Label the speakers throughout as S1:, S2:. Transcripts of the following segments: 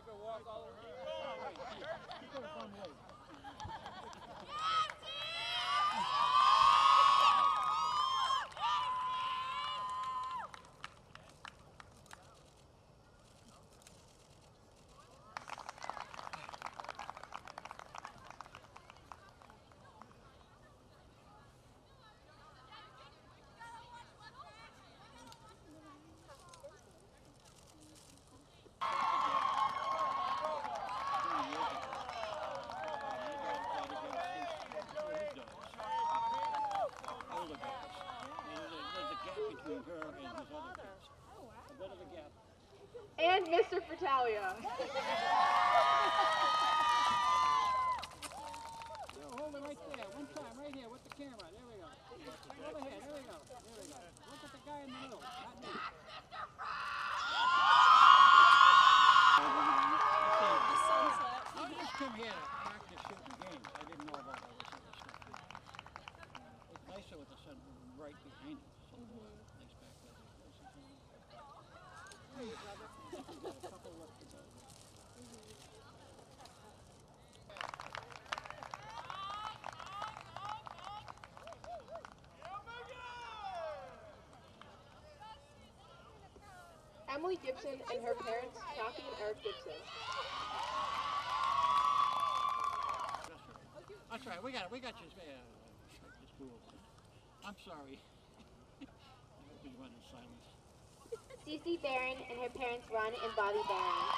S1: make her walk all the way.
S2: And Mr. Fratalia.
S1: Hold it right there. One time, right here with the camera. There we go. Right over here. There we go. There we go. Look at the guy in the middle. Not me. I just come here to practice shooting games. I didn't know about all this other stuff. It's nicer with the sun right behind it. So nice back there. Hey, brother. A couple left to go.
S2: Emily Gibson and her parents, Kathy and Eric Gibson.
S1: That's right. We got you. School. I'm sorry. I hope we went in silence.
S2: Cece Barron and her parents, Ron and Bobby Barron.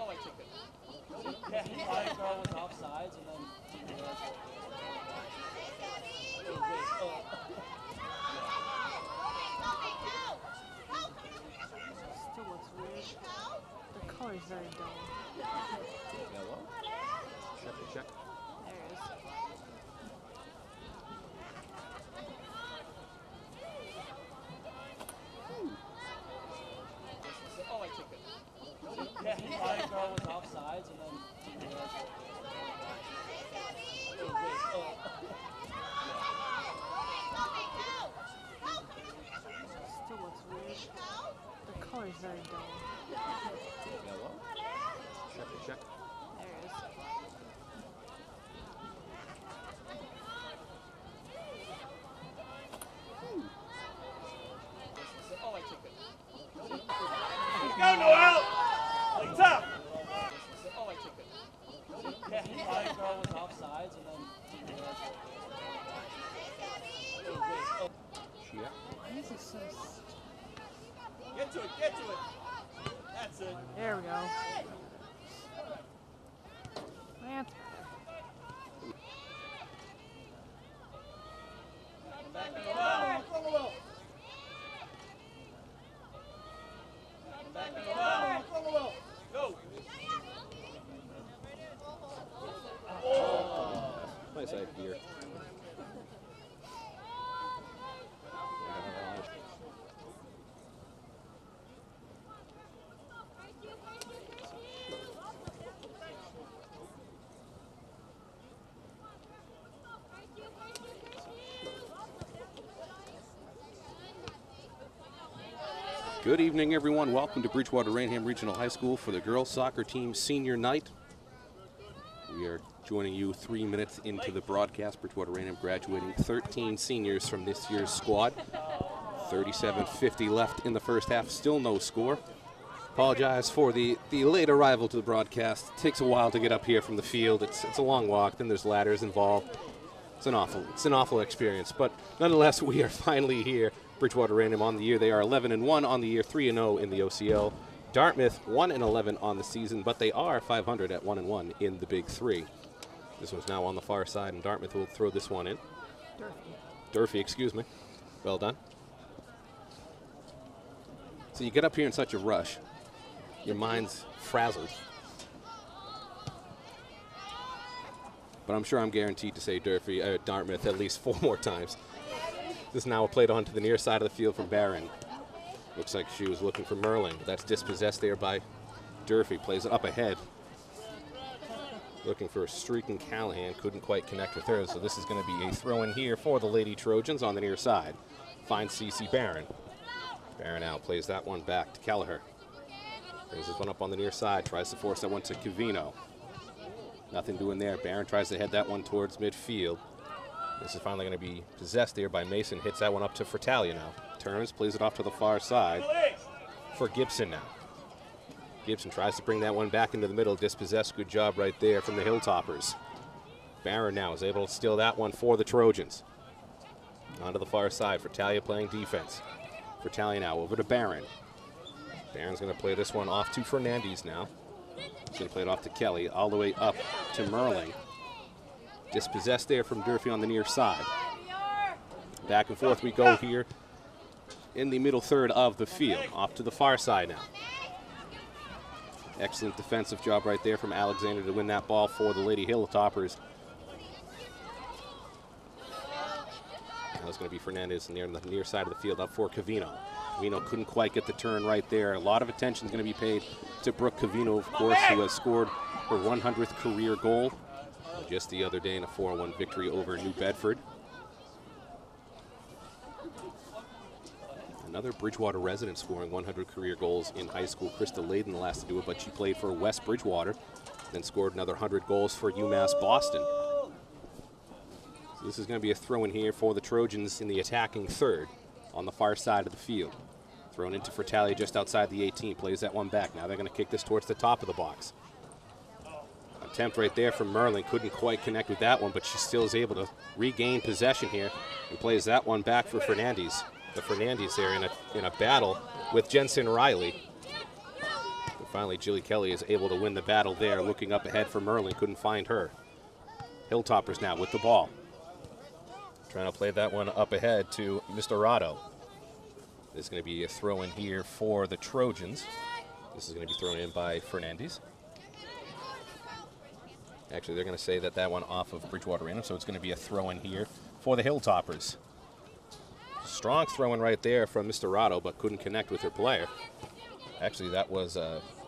S3: Oh, I took it. Yeah, my girl was off sides and then.
S4: Still looks weird. The color's very dull.
S5: Yellow. Check.
S4: There it is.
S3: Oh, I took it. Yeah, my girl was off sides and then.
S4: Still looks weird. The color's very dull.
S5: Yellow. Check.
S4: There it is.
S3: Oh, I took it.
S6: Go, Noel! Lights up!
S3: Oh, I took it. Yeah, my girl was off sides and then.
S4: Why is it so...
S6: Get to it! That's it.
S4: There we go. Lance.
S6: Back to Noel. Back to Noel. Go!
S5: Nice idea. Good evening, everyone. Welcome to Bridgewater-Raynham Regional High School for the girls soccer team senior night. We are joining you 3 minutes into the broadcast. Bridgewater-Raynham graduating 13 seniors from this year's squad. 37:50 left in the first half. Still no score. Apologize for the late arrival to the broadcast. It takes a while to get up here from the field. It's a long walk. Then there's ladders involved. It's an awful experience. But nonetheless, we are finally here. Bridgewater-Raynham on the year. They are 11-1 on the year, 3-0 in the OCL. Dartmouth 1-11 on the season, but they are 500 at 1-1 in the Big Three. This one's now on the far side, and Dartmouth will throw this one in. Durfee, excuse me. Well done. So you get up here in such a rush. Your mind's frazzled. But I'm sure I'm guaranteed to say Dartmouth at least 4 more times This is now played onto the near side of the field from Barron. Looks like she was looking for Merling. That's dispossessed there by Durfee. Plays it up ahead. Looking for a streaking Callahan. Couldn't quite connect with her. So this is going to be a throw in here for the Lady Trojans on the near side. Finds Cece Barron. Barron out. Plays that one back to Kelleher. Brings this one up on the near side. Tries to force that one to Cavino. Nothing doing there. Barron tries to head that one towards midfield. This is finally going to be possessed there by Mason. Hits that one up to Fratalia now. Turns, plays it off to the far side for Gibson now. Gibson tries to bring that one back into the middle. Dispossessed. Good job right there from the Hilltoppers. Barron now is able to steal that one for the Trojans. Onto the far side. Fratalia playing defense. Fratalia now over to Barron. Barron's going to play this one off to Fernandez now. He's going to play it off to Kelly, all the way up to Merling. Dispossessed there from Durfee on the near side. Back and forth we go here in the middle third of the field. Off to the far side now. Excellent defensive job right there from Alexander to win that ball for the Lady Hilltoppers. Now it's going to be Fernandez near the near side of the field up for Cavino. Cavino couldn't quite get the turn right there. A lot of attention is going to be paid to Brooke Cavino, of course, who has scored her 100th career goal just the other day in a 4-1 victory over New Bedford. Another Bridgewater resident scoring 100 career goals in high school. Krista Layden, the last to do it, but she played for West Bridgewater, then scored another 100 goals for UMass Boston. So this is going to be a throw in here for the Trojans in the attacking third on the far side of the field. Thrown into Fratalia just outside the 18, plays that one back. Now they're going to kick this towards the top of the box. Attempt right there from Merlin, couldn't quite connect with that one, but she still is able to regain possession here and plays that one back for Fernandez. The Fernandez there in a battle with Jensen Riley. And finally, Jilly Kelly is able to win the battle there, looking up ahead for Merlin, couldn't find her. Hilltoppers now with the ball. Trying to play that one up ahead to Mr. Rado. This is going to be a throw in here for the Trojans. This is going to be thrown in by Fernandez. Actually, they're going to say that one off of Bridgewater-Raynham, so it's going to be a throw in here for the Hilltoppers. Strong throw in right there from Mr. Rado, but couldn't connect with her player. Actually, that was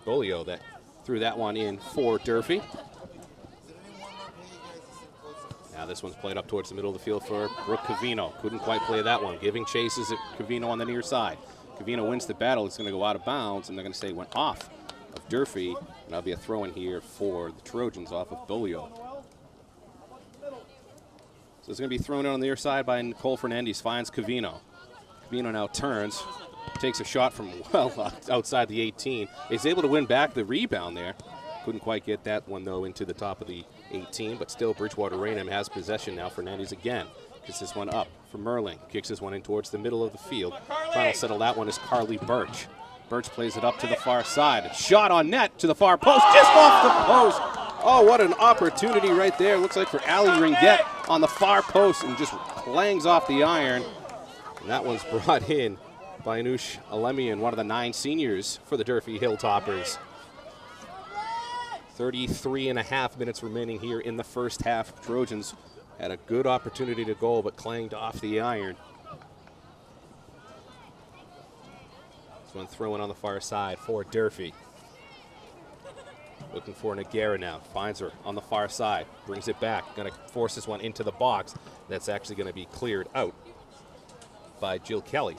S5: Bolio that threw that one in for Durfee. Now this one's played up towards the middle of the field for Brooke Cavino. Couldn't quite play that one. Giving chases at Cavino on the near side. Cavino wins the battle. It's going to go out of bounds, and they're going to say it went off of Durfee. And that'll be a throw in here for the Trojans off of Bolio. So it's going to be thrown in on the near side by Nicole Fernandez. Finds Cavino. Cavino now turns. Takes a shot from well outside the 18. Is able to win back the rebound there. Couldn't quite get that one, though, into the top of the 18, but still Bridgewater-Raynham has possession now. Fernandez again gets this one up for Merling. Kicks this one in towards the middle of the field. Trying to settle that one is Carly Birch. Birch plays it up to the far side. Shot on net to the far post, just off the post. Oh, what an opportunity right there. Looks like for Allie Ringette on the far post and just clangs off the iron. And that one's brought in by Anush Alemian, one of the 9 seniors for the Durfee Hilltoppers. 33.5 minutes remaining here in the first half. Trojans had a good opportunity to goal, but clanged off the iron. This one thrown on the far side for Durfee. Looking for Nagara now. Finds her on the far side. Brings it back. Going to force this one into the box. That's actually going to be cleared out by Jill Kelly.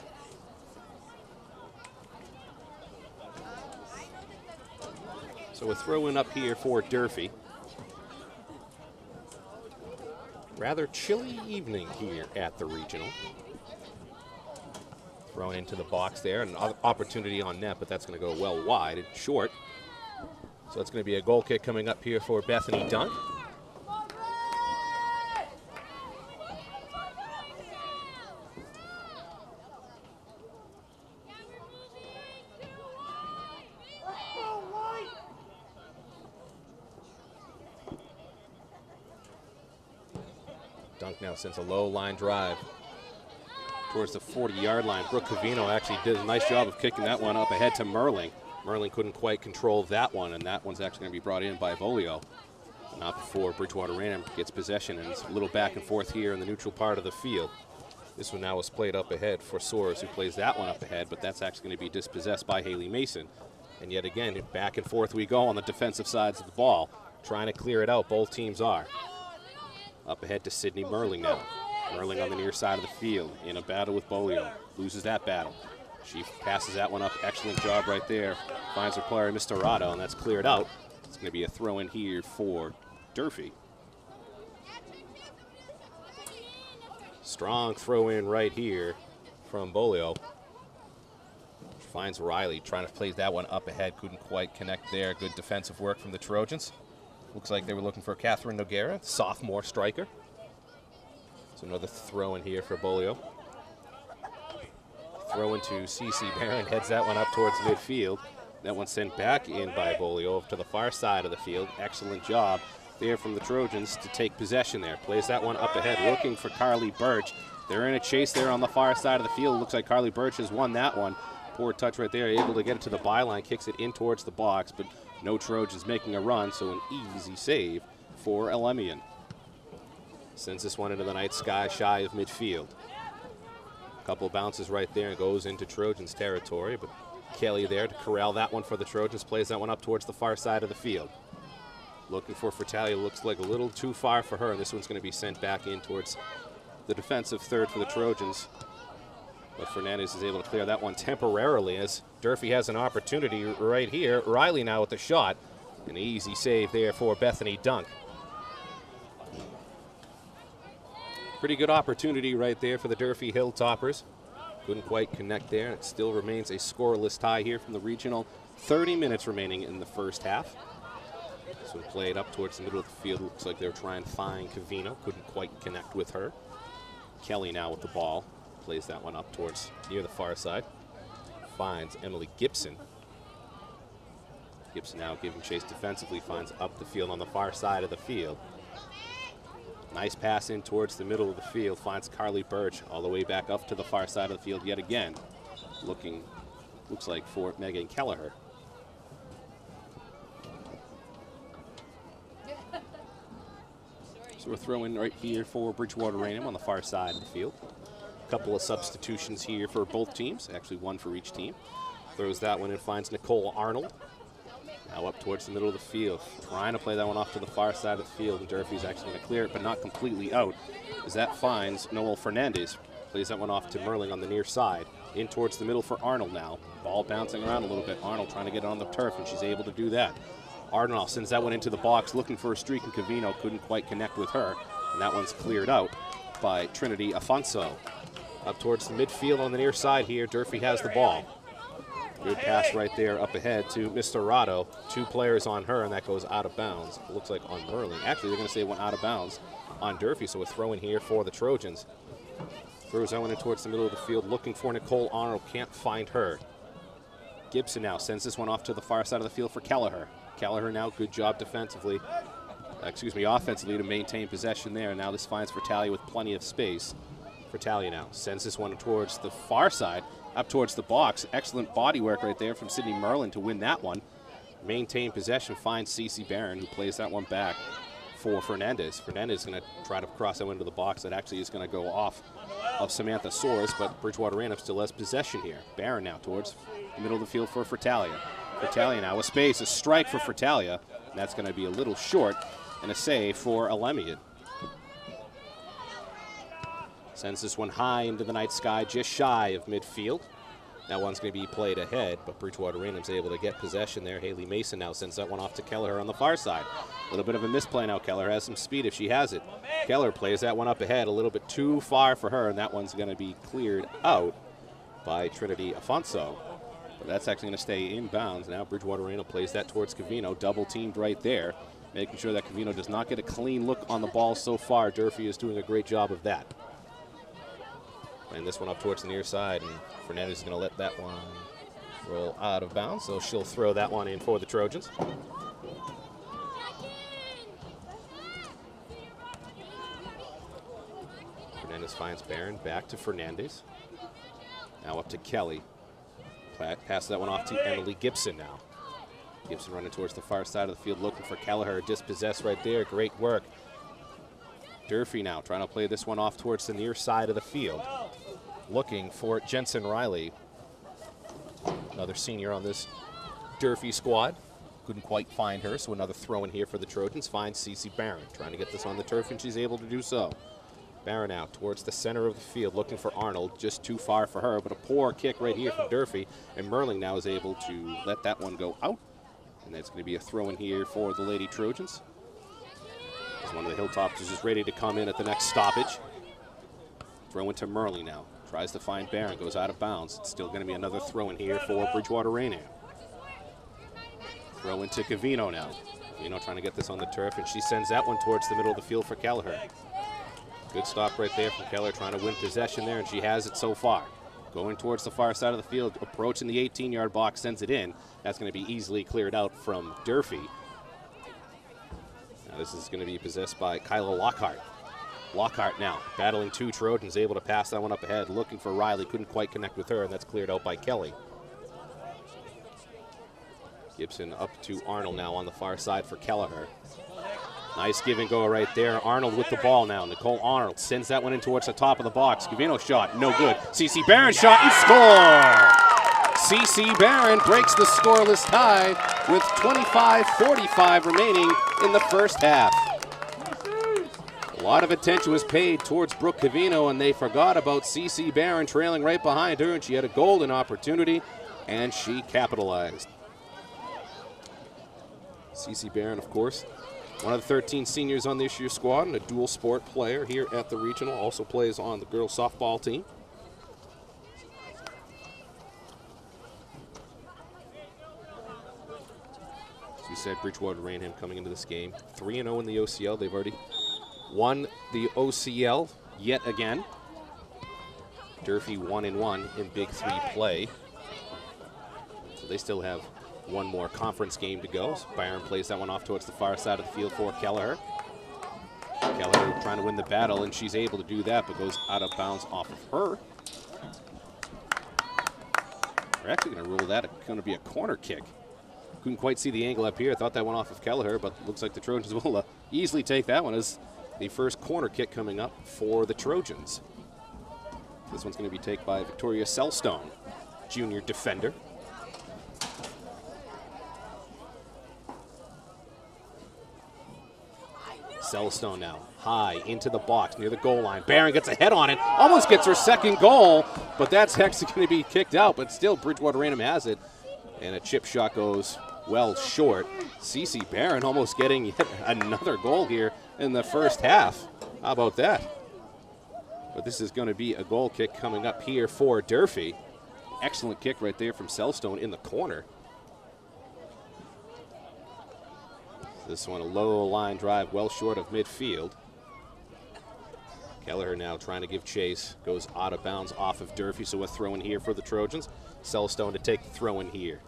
S5: So a throw-in up here for Durfee. Rather chilly evening here at the regional. Thrown into the box there, an opportunity on net, but that's going to go well wide and short. So it's going to be a goal kick coming up here for Bethany Dunk. Dunk now sends a low line drive towards the 40-yard line. Brooke Cavino actually did a nice job of kicking that one up ahead to Merling. Merling couldn't quite control that one, and that one's actually going to be brought in by Bolio. Not before Bridgewater-Raynham gets possession, and it's a little back and forth here in the neutral part of the field. This one now is played up ahead for Soares, who plays that one up ahead, but that's actually going to be dispossessed by Haley Mason. And yet again, back and forth we go on the defensive sides of the ball, trying to clear it out. Both teams are. Up ahead to Sydney Merling now. Merling on the near side of the field in a battle with Bolio. Loses that battle. She passes that one up. Excellent job right there. Finds her player, Mr. Rado, and that's cleared out. It's going to be a throw in here for Durfee. Strong throw in right here from Bolio. Finds Riley, trying to play that one up ahead. Couldn't quite connect there. Good defensive work from the Trojans. Looks like they were looking for Catherine Noguera, sophomore striker. So another throw in here for Bolio. Throw into CC Barron, heads that one up towards midfield. That one sent back in by Bolio over to the far side of the field. Excellent job there from the Trojans to take possession there. Plays that one up ahead, looking for Carly Birch. They're in a chase there on the far side of the field. Looks like Carly Birch has won that one. Poor touch right there, able to get it to the byline, kicks it in towards the box, but no Trojans making a run, so an easy save for Elemian. Sends this one into the night sky, shy of midfield. A couple bounces right there and goes into Trojans territory, but Kelly there to corral that one for the Trojans, plays that one up towards the far side of the field. Looking for Fratalia, looks like a little too far for her, and this one's going to be sent back in towards the defensive third for the Trojans. But Fernandez is able to clear that one temporarily as Durfee has an opportunity right here. Riley now with the shot. An easy save there for Bethany Dunk. Pretty good opportunity right there for the Durfee Hilltoppers. Couldn't quite connect there. It still remains a scoreless tie here from the regional. 30 minutes remaining in the first half. This one played up towards the middle of the field. Looks like they were trying to find Cavino. Couldn't quite connect with her. Kelly now with the ball. Plays that one up towards near the far side. Finds Emily Gibson. Gibson now giving chase defensively. Finds up the field on the far side of the field. Nice pass in towards the middle of the field. Finds Carly Birch all the way back up to the far side of the field yet again. Looks like for Megan Kelleher. So we're throwing right here for Bridgewater-Raynham on the far side of the field. Couple of substitutions here for both teams, actually one for each team. Throws that one and finds Nicole Arnold. Now up towards the middle of the field, trying to play that one off to the far side of the field, and Durfee's actually going to clear it, but not completely out, as that finds Noel Fernandez. Plays that one off to Merling on the near side. In towards the middle for Arnold now. Ball bouncing around a little bit. Arnold trying to get it on the turf, and she's able to do that. Arnold sends that one into the box, looking for a streak, and Cavino couldn't quite connect with her, and that one's cleared out by Trinity Afonso. Up towards the midfield on the near side here, Durfee has the ball. Good pass right there up ahead to Mr. Rado. Two players on her, and that goes out of bounds. It looks like on Merling. Actually, they're going to say it went out of bounds on Durfee, so we're throwing here for the Trojans. Throws that one in towards the middle of the field, looking for Nicole Arnold. Can't find her. Gibson now sends this one off to the far side of the field for Kelleher. Kelleher now, good job defensively. Offensively to maintain possession there. Now this finds Fratalia with plenty of space. Fratalia now sends this one towards the far side, up towards the box. Excellent body work right there from Sydney Merlin to win that one. Maintain possession, finds CC Barron, who plays that one back for Fernandez. Fernandez is going to try to cross that one into the box. That actually is going to go off of Samantha Soares, but Bridgewater-Raynham still has possession here. Barron now towards the middle of the field for Fratalia. Fratalia now with space, a strike for Fratalia. That's going to be a little short, and a save for Elemian. Sends this one high into the night sky, just shy of midfield. That one's going to be played ahead, but Bridgewater-Raynham's able to get possession there. Haley Mason now sends that one off to Kelleher on the far side. A little bit of a misplay now. Kelleher has some speed if she has it. Kelleher plays that one up ahead, a little bit too far for her, and that one's going to be cleared out by Trinity Afonso. But that's actually going to stay inbounds. Now Bridgewater-Raynham plays that towards Cavino, double teamed right there, making sure that Cavino does not get a clean look on the ball so far. Durfee is doing a great job of that. And this one up towards the near side, and Fernandez is going to let that one roll out of bounds, so she'll throw that one in for the Trojans. Fernandez finds Barron, back to Fernandez. Now up to Kelly. Pass that one off to Emily Gibson now. Gibson running towards the far side of the field, looking for Kelleher, dispossessed right there. Great work. Durfee now trying to play this one off towards the near side of the field. Looking for Jensen Riley, another senior on this Durfee squad. Couldn't quite find her, so another throw in here for the Trojans. Finds Cece Barron, trying to get this on the turf, and she's able to do so. Barron out towards the center of the field, looking for Arnold, just too far for her, but a poor kick right here from Durfee, and Merling now is able to let that one go out, and that's going to be a throw in here for the Lady Trojans. As one of the Hilltoppers is ready to come in at the next stoppage. Throw into Merling now, tries to find Barron, goes out of bounds. It's still going to be another throw in here for Bridgewater-Raynham. Throw into Cavino now. Cavino trying to get this on the turf, and she sends that one towards the middle of the field for Kelleher. Good stop right there from Keller, trying to win possession there, and she has it so far. Going towards the far side of the field, approaching the 18-yard box, sends it in. That's going to be easily cleared out from Durfee. Now this is going to be possessed by Kyla Lockhart. Lockhart now battling two Trojans, able to pass that one up ahead, looking for Riley, couldn't quite connect with her, and that's cleared out by Kelly. Gibson up to Arnold now on the far side for Kelleher. Nice give and go right there. Arnold with the ball now. Nicole Arnold sends that one in towards the top of the box. Cavino shot, no good. Cece Barron shot and score! Cece Barron breaks the scoreless tie with 25:45 remaining in the first half. A lot of attention was paid towards Brooke Cavino, and they forgot about Cece Barron trailing right behind her, and she had a golden opportunity, and she capitalized. Cece Barron, of course, one of the 13 seniors on this year's squad and a dual sport player here at the regional. Also plays on the girls softball team. As we said, Bridgewater-Raynham coming into this game 3-0 in the OCL. They've already won the OCL yet again. Durfee 1-1 in Big 3 play. So they still have one more conference game to go. So Byron plays that one off towards the far side of the field for Kelleher. Kelleher trying to win the battle, and she's able to do that, but goes out of bounds off of her. We're actually going to rule that going to be a corner kick. Couldn't quite see the angle up here. Thought that went off of Kelleher, but looks like the Trojans will easily take that one as the first corner kick coming up for the Trojans. This one's going to be taken by Victoria Selstone, junior defender. Selstone now, high into the box near the goal line. Barron gets a head on it, almost gets her second goal, but that's actually going to be kicked out, but still Bridgewater-Raynham has it, and a chip shot goes well short. Cece Barron almost getting yet another goal here in the first half. How about that? But this is going to be a goal kick coming up here for Durfee. Excellent kick right there from Selstone in the corner. This one a low line drive, well short of midfield. Kelleher now trying to give chase, goes out of bounds off of Durfee, so a throw in here for the Trojans. Selstone to take the throw in here.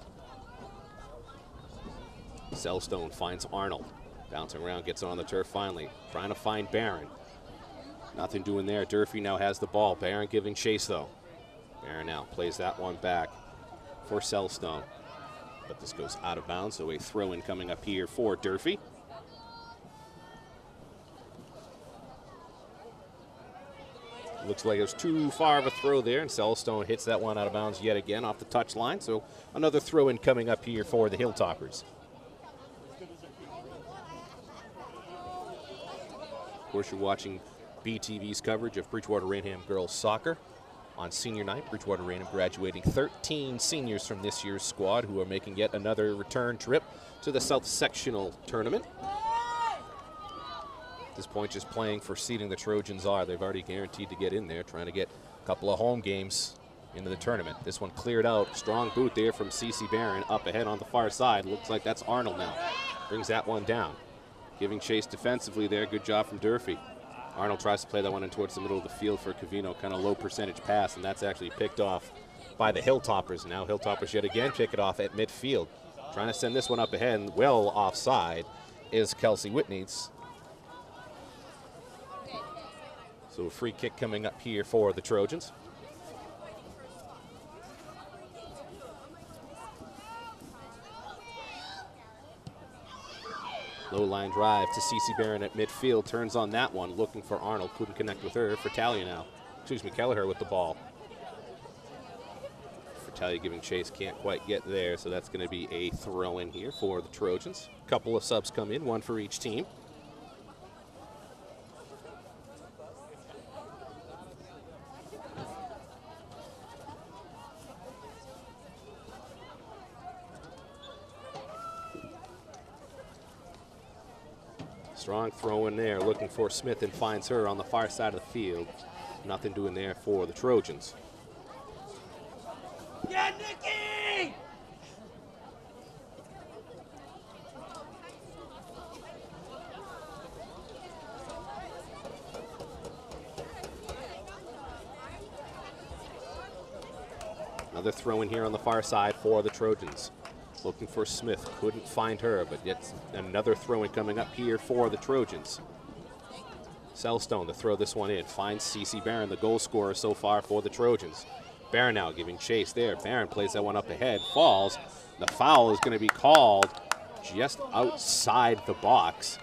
S5: Selstone finds Arnold, bouncing around, gets on the turf finally, trying to find Barron. Nothing doing there. Durfee now has the ball. Barron giving chase though. Barron now plays that one back for Selstone. But this goes out of bounds, so a throw-in coming up here for Durfee. Looks like it was too far of a throw there, and Selstone hits that one out of bounds yet again off the touch line. So another throw-in coming up here for the Hilltoppers. Of course, you're watching BTV's coverage of Bridgewater-Raynham girls soccer. On senior night, Bridgewater-Raynham graduating 13 seniors from this year's squad who are making yet another return trip to the South Sectional Tournament. At this point, just playing for seeding the Trojans are. They've already guaranteed to get in there, trying to get a couple of home games into the tournament. This one cleared out. Strong boot there from Cece Barron up ahead on the far side. Looks like that's Arnold now. Brings that one down. Giving chase defensively there. Good job from Durfee. Arnold tries to play that one in towards the middle of the field for Cavino, kind of low percentage pass, and that's actually picked off by the Hilltoppers. Now Hilltoppers yet again pick it off at midfield. Trying to send this one up ahead, and well offside is Kelsey Whitney. So a free kick coming up here for the Trojans. Low line drive to Cece Barron at midfield. Turns on that one, looking for Arnold. Couldn't connect with her. Fratalia now. Excuse me, Kelleher with the ball. Fratalia giving chase, can't quite get there, so that's going to be a throw in here for the Trojans. Couple of subs come in, one for each team. Strong throw in there, looking for Smith and finds her on the far side of the field. Nothing doing there for the Trojans.
S6: Yeah, Nikki!
S5: Another throw in here on the far side for the Trojans. Looking for Smith, couldn't find her, but yet another throw in coming up here for the Trojans. Selstone to throw this one in, finds Cece Barron, the goal scorer so far for the Trojans. Barron now giving chase there. Barron plays that one up ahead, falls. The foul is going to be called just outside the box.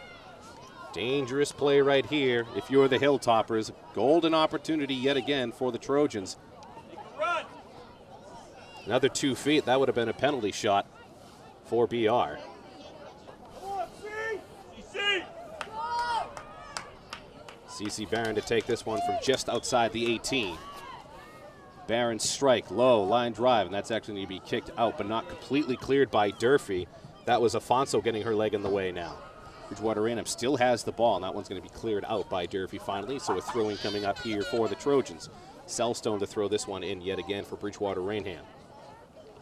S5: Dangerous play right here. If you're the Hilltoppers, golden opportunity yet again for the Trojans.
S6: Run!
S5: Another 2 feet, that would have been a penalty shot for BR.
S6: Come on, CC!
S5: Cece Barron to take this one from just outside the 18. Barron's strike, low, line drive, and that's actually going to be kicked out, but not completely cleared by Durfee. That was Afonso getting her leg in the way now. Bridgewater-Raynham still has the ball, and that one's going to be cleared out by Durfee finally, so a throw-in coming up here for the Trojans. Selstone to throw this one in yet again for Bridgewater-Raynham.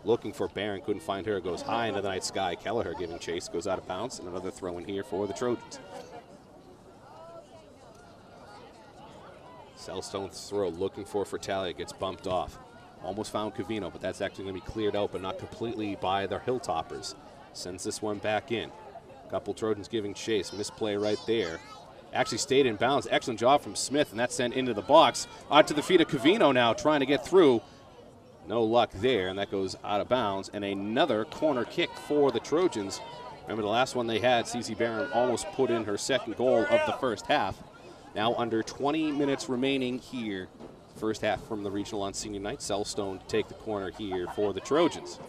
S5: Looking for Barron, couldn't find her, goes high into the night sky. Kelleher giving chase, goes out of bounds, and another throw in here for the Trojans. Selstone's throw, looking for Fratalia, gets bumped off. Almost found Covino, but that's actually going to be cleared out, but not completely by the Hilltoppers. Sends this one back in. Couple Trojans giving chase, misplay right there. Actually stayed in bounds, excellent job from Smith, and that's sent into the box. Onto the feet of Covino now, trying to get through. No luck there, and that goes out of bounds. And another corner kick for the Trojans. Remember the last one they had, Cece Barron almost put in her second goal of the first half. Now under 20 minutes remaining here. First half from the regional on senior night. Selstone to take the corner here for the Trojans.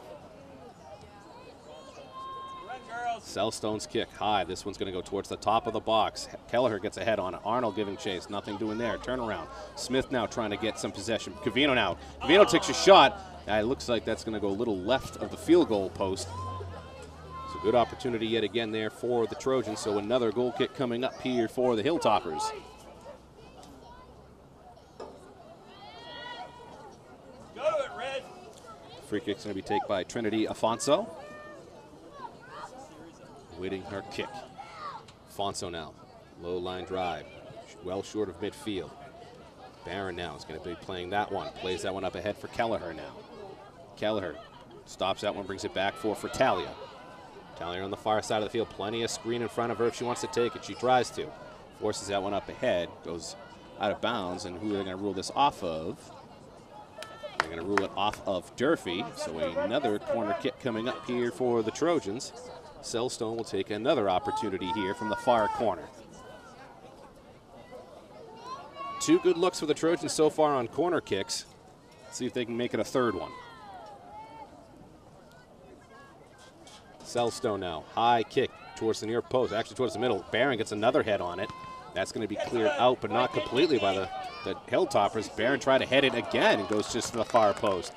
S5: Selstone's kick high. This one's going to go towards the top of the box. Kelleher gets ahead on it. Arnold giving chase. Nothing doing there. Turnaround. Smith now trying to get some possession. Covino now. Covino takes a shot. It looks like that's going to go a little left of the field goal post. So good opportunity yet again there for the Trojans. So another goal kick coming up here for the Hilltoppers.
S6: Go to it, Red!
S5: Free kick's going to be taken by Trinity Afonso. Waiting her kick. Afonso now. Low line drive. Well short of midfield. Barron now is going to be playing that one. Plays that one up ahead for Kelleher now. Kelleher stops that one, brings it back for Fratalia. Fratalia on the far side of the field. Plenty of screen in front of her if she wants to take it. She tries to. Forces that one up ahead. Goes out of bounds. And who are they going to rule this off of? They're going to rule it off of Durfee. So another corner kick coming up here for the Trojans. Selstone will take another opportunity here from the far corner. Two good looks for the Trojans so far on corner kicks. Let's see if they can make it a third one. Selstone now. High kick towards the near post, actually towards the middle. Barron gets another head on it. That's going to be cleared out, but not completely by the Hilltoppers. Barron tried to head it again and goes just to the far post.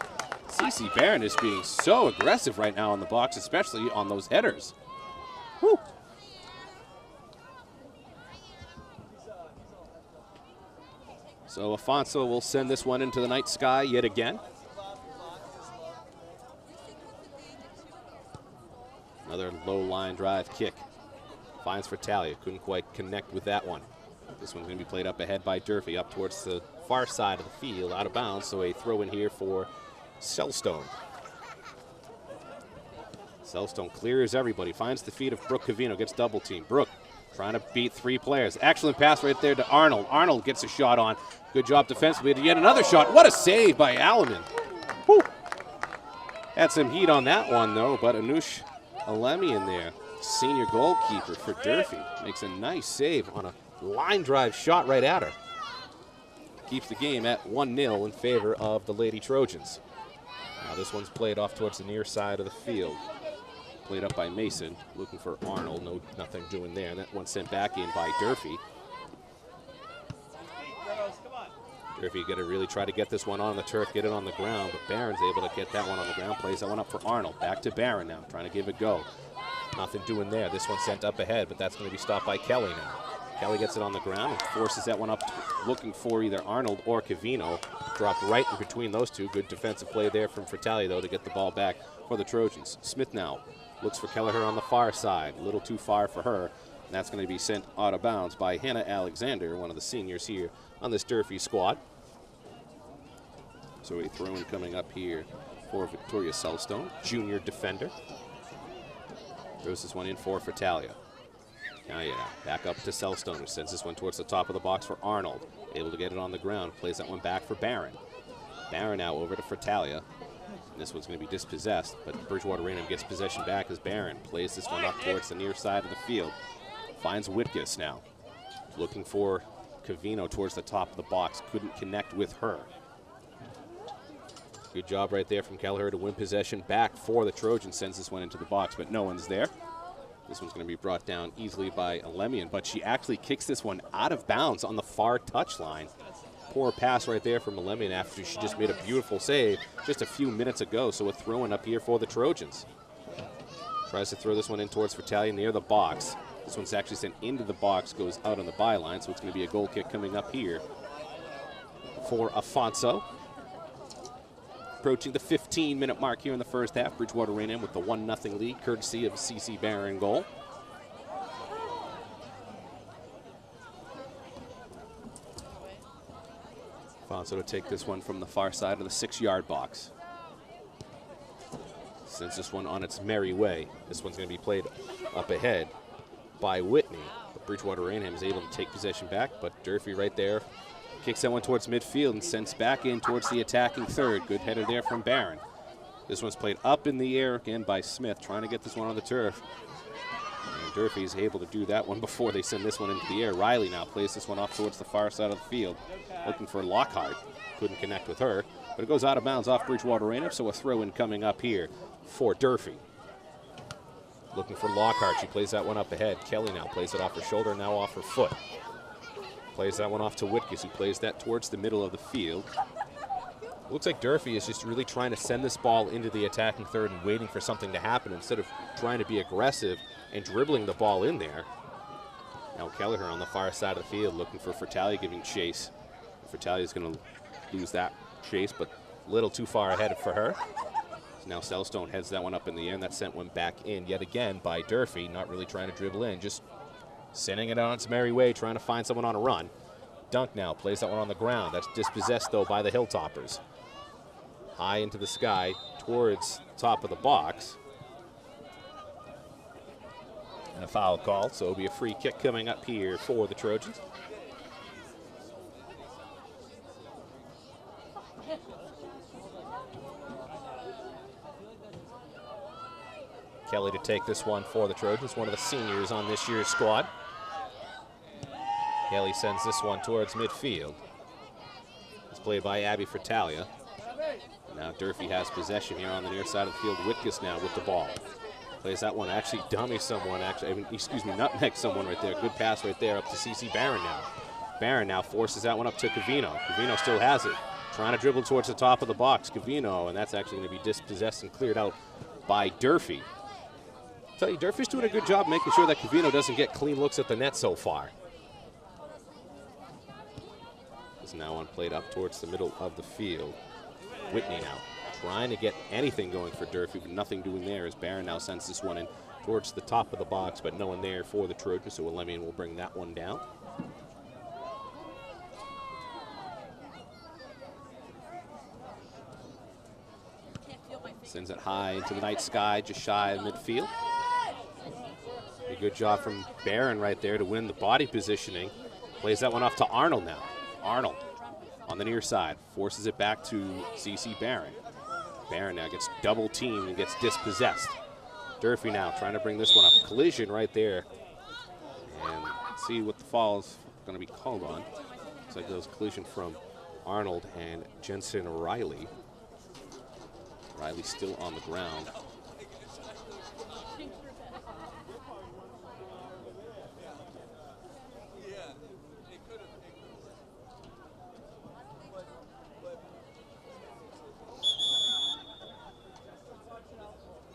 S5: Cece Barron is being so aggressive right now in the box, especially on those headers. Woo. So Afonso will send this one into the night sky yet again. Another low line drive kick. Finds Fratalia, couldn't quite connect with that one. This one's going to be played up ahead by Durfee, up towards the far side of the field, out of bounds, so a throw in here for Selstone. Selstone clears everybody, finds the feet of Brooke Covino, gets double team. Brooke trying to beat three players. Excellent pass right there to Arnold. Arnold gets a shot on. Good job defensively. Yet another shot. What a save by Alleman. Woo. Had some heat on that one though, but Anush Alemi in there. senior goalkeeper for Durfee. Makes a nice save on a line drive shot right at her. Keeps the game at 1-0 in favor of the Lady Trojans. Now this one's played off towards the near side of the field. Played up by Mason, looking for Arnold. Nothing doing there. And that one sent back in by Durfee. Durfee got to really try to get this one on the turf, get it on the ground, but Barron's able to get that one on the ground. Plays that one up for Arnold. Back to Barron now, trying to give it a go. Nothing doing there. This one sent up ahead, but that's going to be stopped by Kelly now. Kelly gets it on the ground and forces that one up, looking for either Arnold or Cavino. Dropped right in between those two. Good defensive play there from Fratelli, though, to get the ball back for the Trojans. Smith now looks for Kelleher on the far side. A little too far for her. And that's going to be sent out of bounds by Hannah Alexander, one of the seniors here on this Durfee squad. So a throw-in coming up here for Victoria Selstone, junior defender. Throws this one in for Fratalia. Now, back up to Selstone, who sends this one towards the top of the box for Arnold. Able to get it on the ground, plays that one back for Barron. Barron now over to Fratalia. And this one's going to be dispossessed, but Bridgewater-Raynham gets possession back as Barron plays this one up towards the near side of the field. Finds Whitkus now. Looking for Cavino towards the top of the box. Couldn't connect with her. Good job right there from Kelleher to win possession back for the Trojans. Sends this one into the box, but no one's there. This one's going to be brought down easily by Alemian, but she actually kicks this one out of bounds on the far touchline. Poor pass right there from Alemian after she just made a beautiful save just a few minutes ago. So a throw-in up here for the Trojans. Tries to throw this one in towards Fratelli near the box. This one's actually sent into the box, goes out on the byline, so it's going to be a goal kick coming up here for Afonso. Approaching the 15-minute mark here in the first half. Bridgewater-Raynham with the 1-0 lead, courtesy of CC Barron goal. Afonso to take this one from the far side of the 6-yard box. Sends this one on its merry way. This one's going to be played up ahead by Whitney. But Bridgewater-Raynham is able to take possession back, but Durfee right there kicks that one towards midfield and sends back in towards the attacking third. Good header there from Barron. This one's played up in the air again by Smith, trying to get this one on the turf. And Durfee is able to do that one before they send this one into the air. Riley now plays this one off towards the far side of the field, looking for Lockhart. Couldn't connect with her, but it goes out of bounds off Bridgewater-Raynham, so a throw-in coming up here for Durfee. Looking for Lockhart. She plays that one up ahead. Kelly now plays it off her shoulder, now off her foot. Plays that one off to Whitkus, who plays that towards the middle of the field. Looks like Durfee is just really trying to send this ball into the attacking third and waiting for something to happen instead of trying to be aggressive and dribbling the ball in there. Now Kelleher on the far side of the field looking for Fratelli giving chase. Fratelli is going to lose that chase, but a little too far ahead for her. So now Selstone heads that one up in the air, and that sent one back in yet again by Durfee, not really trying to dribble in, just sending it on its merry way, trying to find someone on a run. Dunk now plays that one on the ground. That's dispossessed, though, by the Hiltoppers. High into the sky towards the top of the box. And a foul call, so it'll be a free kick coming up here for the Trojans. Kelly to take this one for the Trojans, one of the seniors on this year's squad. Kelly sends this one towards midfield. It's played by Abby Fratalia. Now Durfee has possession here on the near side of the field. Whitkus now with the ball. Plays that one, actually dummy someone, nutmeg someone right there. Good pass right there up to CC Barron now. Barron now forces that one up to Cavino. Cavino still has it. Trying to dribble towards the top of the box. Cavino, and that's actually going to be dispossessed and cleared out by Durfee. I tell you, Durfee's doing a good job making sure that Cavino doesn't get clean looks at the net so far. This now one played up towards the middle of the field. Whitney now trying to get anything going for Durfee, but nothing doing there as Barron now sends this one in towards the top of the box, but no one there for the Trojans, so Alemian will bring that one down. Sends it high into the night sky, just shy of midfield. A good job from Barron right there to win the body positioning. Plays that one off to Arnold now. Arnold on the near side, forces it back to CC Barron. Barron now gets double teamed and gets dispossessed. Durfee now trying to bring this one up. Collision right there. And see what the fall is going to be called on. Looks like those collision from Arnold and Jensen Riley. Riley still on the ground.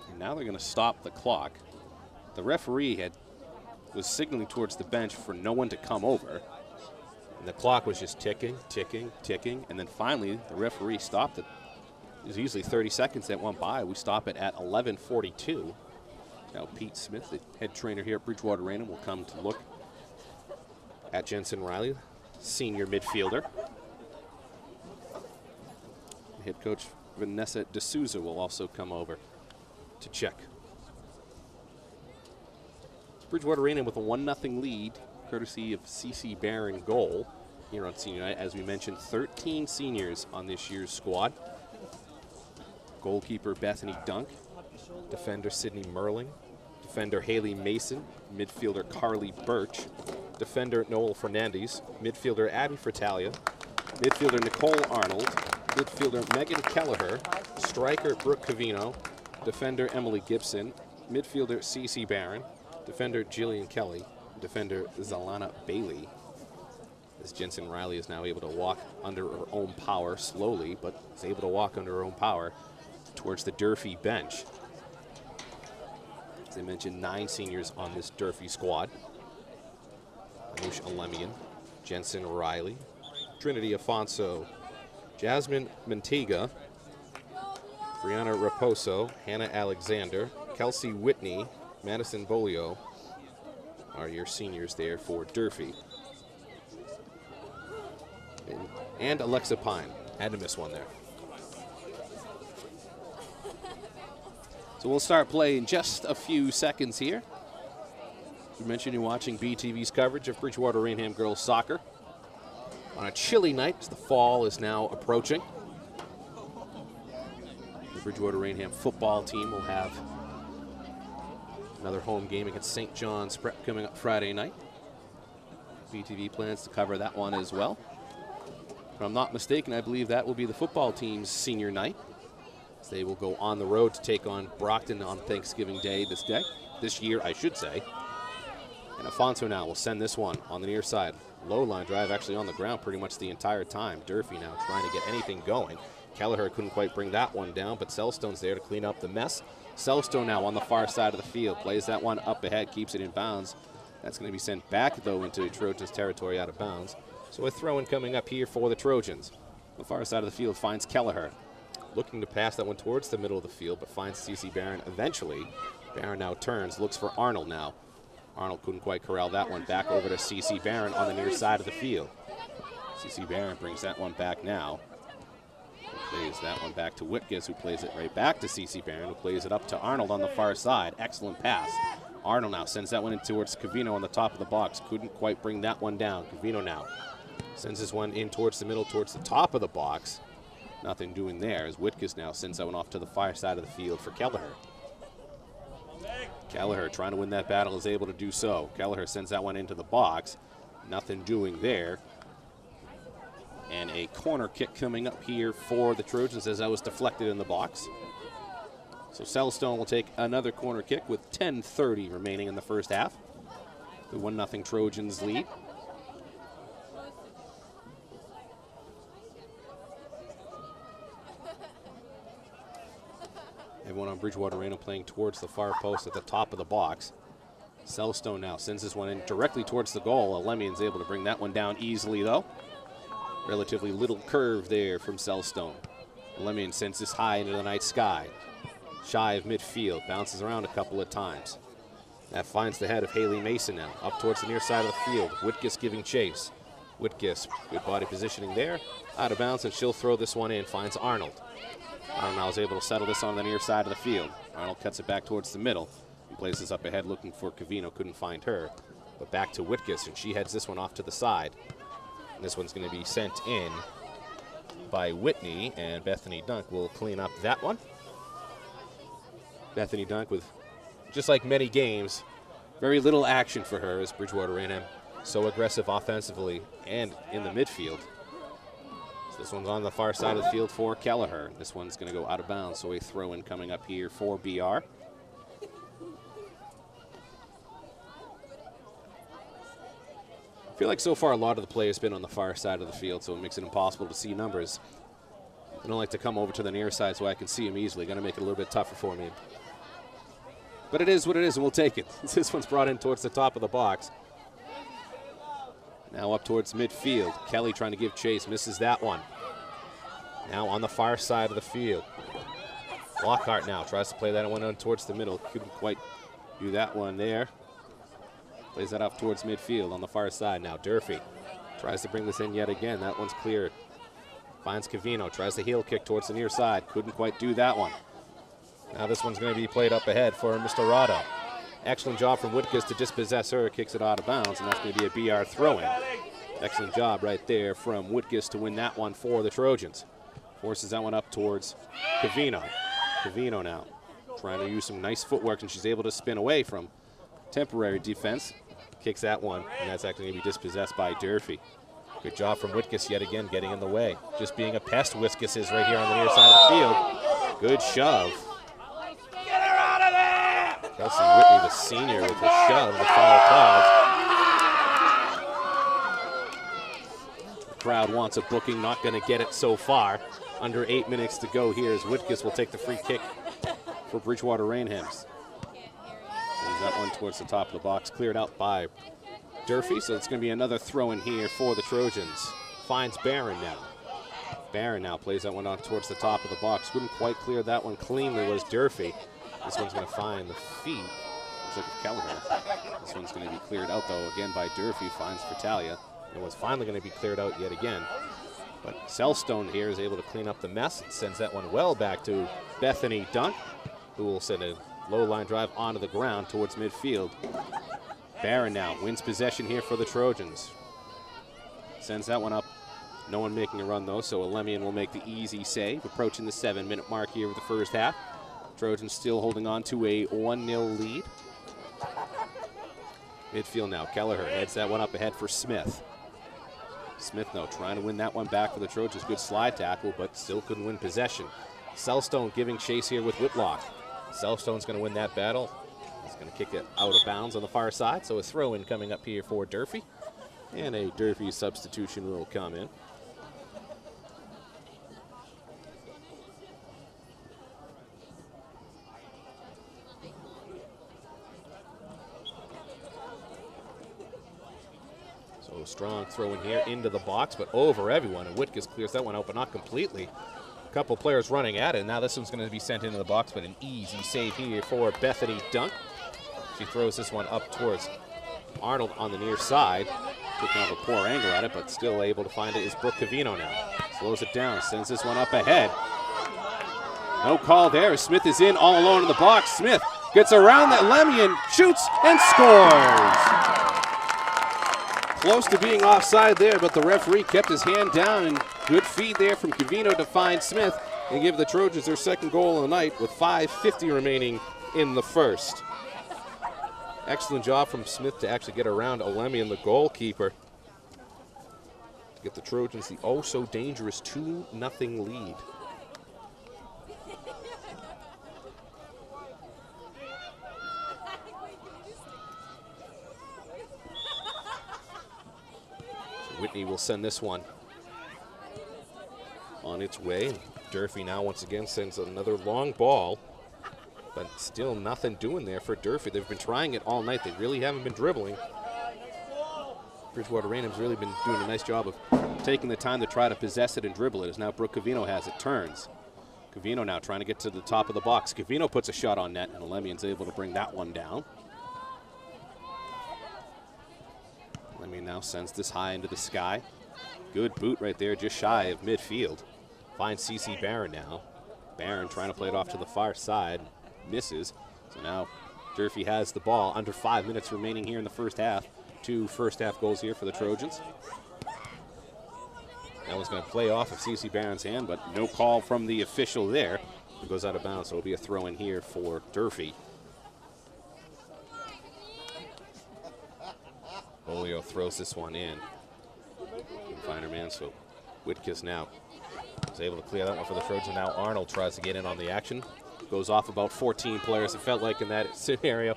S5: And now they're going to stop the clock. The referee was signaling towards the bench for no one to come over. And the clock was just ticking, ticking, ticking. And then finally, the referee stopped it. There's usually 30 seconds that went by. We stop it at 11:42. Now Pete Smith, the head trainer here at Bridgewater-Raynham, will come to look at Jensen Riley, senior midfielder. Head coach Vanessa D'Souza will also come over to check. Bridgewater-Raynham with a 1-0 lead, courtesy of C.C. Barron goal here on senior night. As we mentioned, 13 seniors on this year's squad. Goalkeeper Bethany Dunk, defender Sydney Merling, defender Haley Mason, midfielder Carly Birch, defender Noel Fernandez, midfielder Abby Fratalia, midfielder Nicole Arnold, midfielder Megan Kelleher, striker Brooke Cavino, defender Emily Gibson, midfielder C.C. Barron, defender Jillian Kelly, defender Zalana Bailey. As Jensen Riley is now able to walk under her own power slowly, but is able to walk under her own power towards the Durfee bench. As I mentioned, 9 seniors on this Durfee squad. Anoush Alemian, Jensen Riley, Trinity Afonso, Jasmine Mantega, Brianna Raposo, Hannah Alexander, Kelsey Whitney, Madison Bolio are your seniors there for Durfee. And Alexa Pine. Had to miss one there. So we'll start play in just a few seconds here. As we mentioned, you're watching BTV's coverage of Bridgewater-Raynham girls soccer on a chilly night as the fall is now approaching. The Bridgewater-Raynham football team will have another home game against St. John's Prep coming up Friday night. BTV plans to cover that one as well. If I'm not mistaken, I believe that will be the football team's senior night. So they will go on the road to take on Brockton on Thanksgiving Day this year, I should say. And Afonso now will send this one on the near side. Low line drive actually on the ground pretty much the entire time. Durfee now trying to get anything going. Kelleher couldn't quite bring that one down, but Sellstone's there to clean up the mess. Sellstone now on the far side of the field. Plays that one up ahead, keeps it in bounds. That's going to be sent back, though, into Trojans territory out of bounds. So a throw-in coming up here for the Trojans. The far side of the field finds Kelleher. Looking to pass that one towards the middle of the field, but finds C.C. Barron eventually. Barron now turns, looks for Arnold now. Arnold couldn't quite corral that one. Back over to C.C. Barron on the near side of the field. C.C. Barron brings that one back now. Plays that one back to Whitgis, who plays it right back to C.C. Barron, who plays it up to Arnold on the far side. Excellent pass. Arnold now sends that one in towards Cavino on the top of the box. Couldn't quite bring that one down. Cavino now sends this one in towards the middle, towards the top of the box. Nothing doing there as Whitgis now sends that one off to the far side of the field for Kelleher. Kelleher trying to win that battle is able to do so. Kelleher sends that one into the box. Nothing doing there. And a corner kick coming up here for the Trojans as that was deflected in the box. So Sellstone will take another corner kick with 10:30 remaining in the first half. The 1-0 Trojans lead. Everyone on Bridgewater-Raynham playing towards the far post at the top of the box. Sellstone now sends this one in directly towards the goal. Alemian's able to bring that one down easily, though. Relatively little curve there from Sellstone. Alemian sends this high into the night sky. Shy of midfield, bounces around a couple of times. That finds the head of Haley Mason now, up towards the near side of the field. Whitgis giving chase. Whitgis, good body positioning there. Out of bounds, and she'll throw this one in, finds Arnold. Arnold now is able to settle this on the near side of the field. Arnold cuts it back towards the middle. He plays this up ahead looking for Cavino, couldn't find her. But back to Whitgis, and she heads this one off to the side. And this one's going to be sent in by Whitney, and Bethany Dunk will clean up that one. Bethany Dunk with just like many games, very little action for her as Bridgewater-Raynham so aggressive offensively and in the midfield. So this one's on the far side of the field for Kelleher. This one's going to go out of bounds, so a throw-in coming up here for BR. I feel like so far a lot of the play has been on the far side of the field, so it makes it impossible to see numbers. I don't like to come over to the near side so I can see them easily. Going to make it a little bit tougher for me. But it is what it is, and we'll take it. This one's brought in towards the top of the box. Now up towards midfield. Kelly trying to give chase, misses that one. Now on the far side of the field. Lockhart now tries to play that one on towards the middle. Couldn't quite do that one there. Plays that off towards midfield on the far side now. Durfee tries to bring this in yet again. That one's cleared. Finds Cavino, tries the heel kick towards the near side. Couldn't quite do that one. Now this one's going to be played up ahead for Mr. Rado. Excellent job from Whitkus to dispossess her. Kicks it out of bounds, and that's going to be a BR throw-in. Excellent job right there from Whitkus to win that one for the Trojans. Forces that one up towards Cavino. Cavino now trying to use some nice footwork, and she's able to spin away from temporary defense. Kicks that one, and that's actually going to be dispossessed by Durfee. Good job from Whitkus yet again, getting in the way. Just being a pest, Whitkus is right here on the near side of the field. Good shove.
S6: Get her out of there!
S5: Kelsey Whitney, the senior, with the shove, the foul called. The crowd wants a booking, not going to get it so far. Under 8 minutes to go here as Whitkus will take the free kick for Bridgewater-Raynham. Sends that one towards the top of the box, cleared out by Durfee, so it's going to be another throw-in here for the Trojans. Finds Barron now. Barron now plays that one on towards the top of the box. Couldn't quite clear that one cleanly was Durfee. This one's going to find the feet. Looks like it's Kelleher. This one's going to be cleared out, though, again by Durfee. Finds Fratalia. It was finally going to be cleared out yet again. But Selstone here is able to clean up the mess and sends that one well back to Bethany Dunk, who will send a low line drive onto the ground towards midfield. Barron now wins possession here for the Trojans. Sends that one up. No one making a run, though, so Alemian will make the easy save. Approaching the 7-minute mark here of the first half. Trojans still holding on to a 1-0 lead. Midfield now. Kelleher heads that one up ahead for Smith. Smith, though, trying to win that one back for the Trojans. Good slide tackle, but still couldn't win possession. Selstone giving chase here with Whitlock. Selstone's going to win that battle. He's going to kick it out of bounds on the far side, so a throw-in coming up here for Durfee. And a Durfee substitution will come in. So strong throw-in here into the box, but over everyone, and Whitkus clears that one out, but not completely. A couple players running at it, and now this one's going to be sent into the box, but an easy save here for Bethany Dunk. She throws this one up towards Arnold on the near side. Took kind of a poor angle at it, but still able to find it is Brooke Cavino now. Slows it down, sends this one up ahead. No call there. Smith is in all alone in the box. Smith gets around that Lemian, shoots, and scores. Close to being offside there, but the referee kept his hand down, and good feed there from Cavino to find Smith and give the Trojans their second goal of the night with 5:50 remaining in the first. Excellent job from Smith to actually get around Alemian, the goalkeeper, to get the Trojans the oh-so-dangerous 2-0 lead. Whitney will send this one on its way. Durfee now once again sends another long ball, but still nothing doing there for Durfee. They've been trying it all night. They really haven't been dribbling. Bridgewater-Raynham's really been doing a nice job of taking the time to try to possess it and dribble it, as now Brooke Cavino has it. Turns. Cavino now trying to get to the top of the box. Cavino puts a shot on net, and Alemian's able to bring that one down. Alemian now sends this high into the sky. Good boot right there, just shy of midfield. Finds C.C. Barron now. Barron trying to play it off to the far side. Misses. So now Durfee has the ball. Under 5 minutes remaining here in the first half. 2 first-half goals here for the Trojans. That one's going to play off of C.C. Barron's hand, but no call from the official there. It goes out of bounds, so it'll be a throw-in here for Durfee. Bolio throws this one in. Find her man, so Whitkiss now is able to clear that one for the Trojans. Now Arnold tries to get in on the action. Goes off about 14 players, it felt like in that scenario.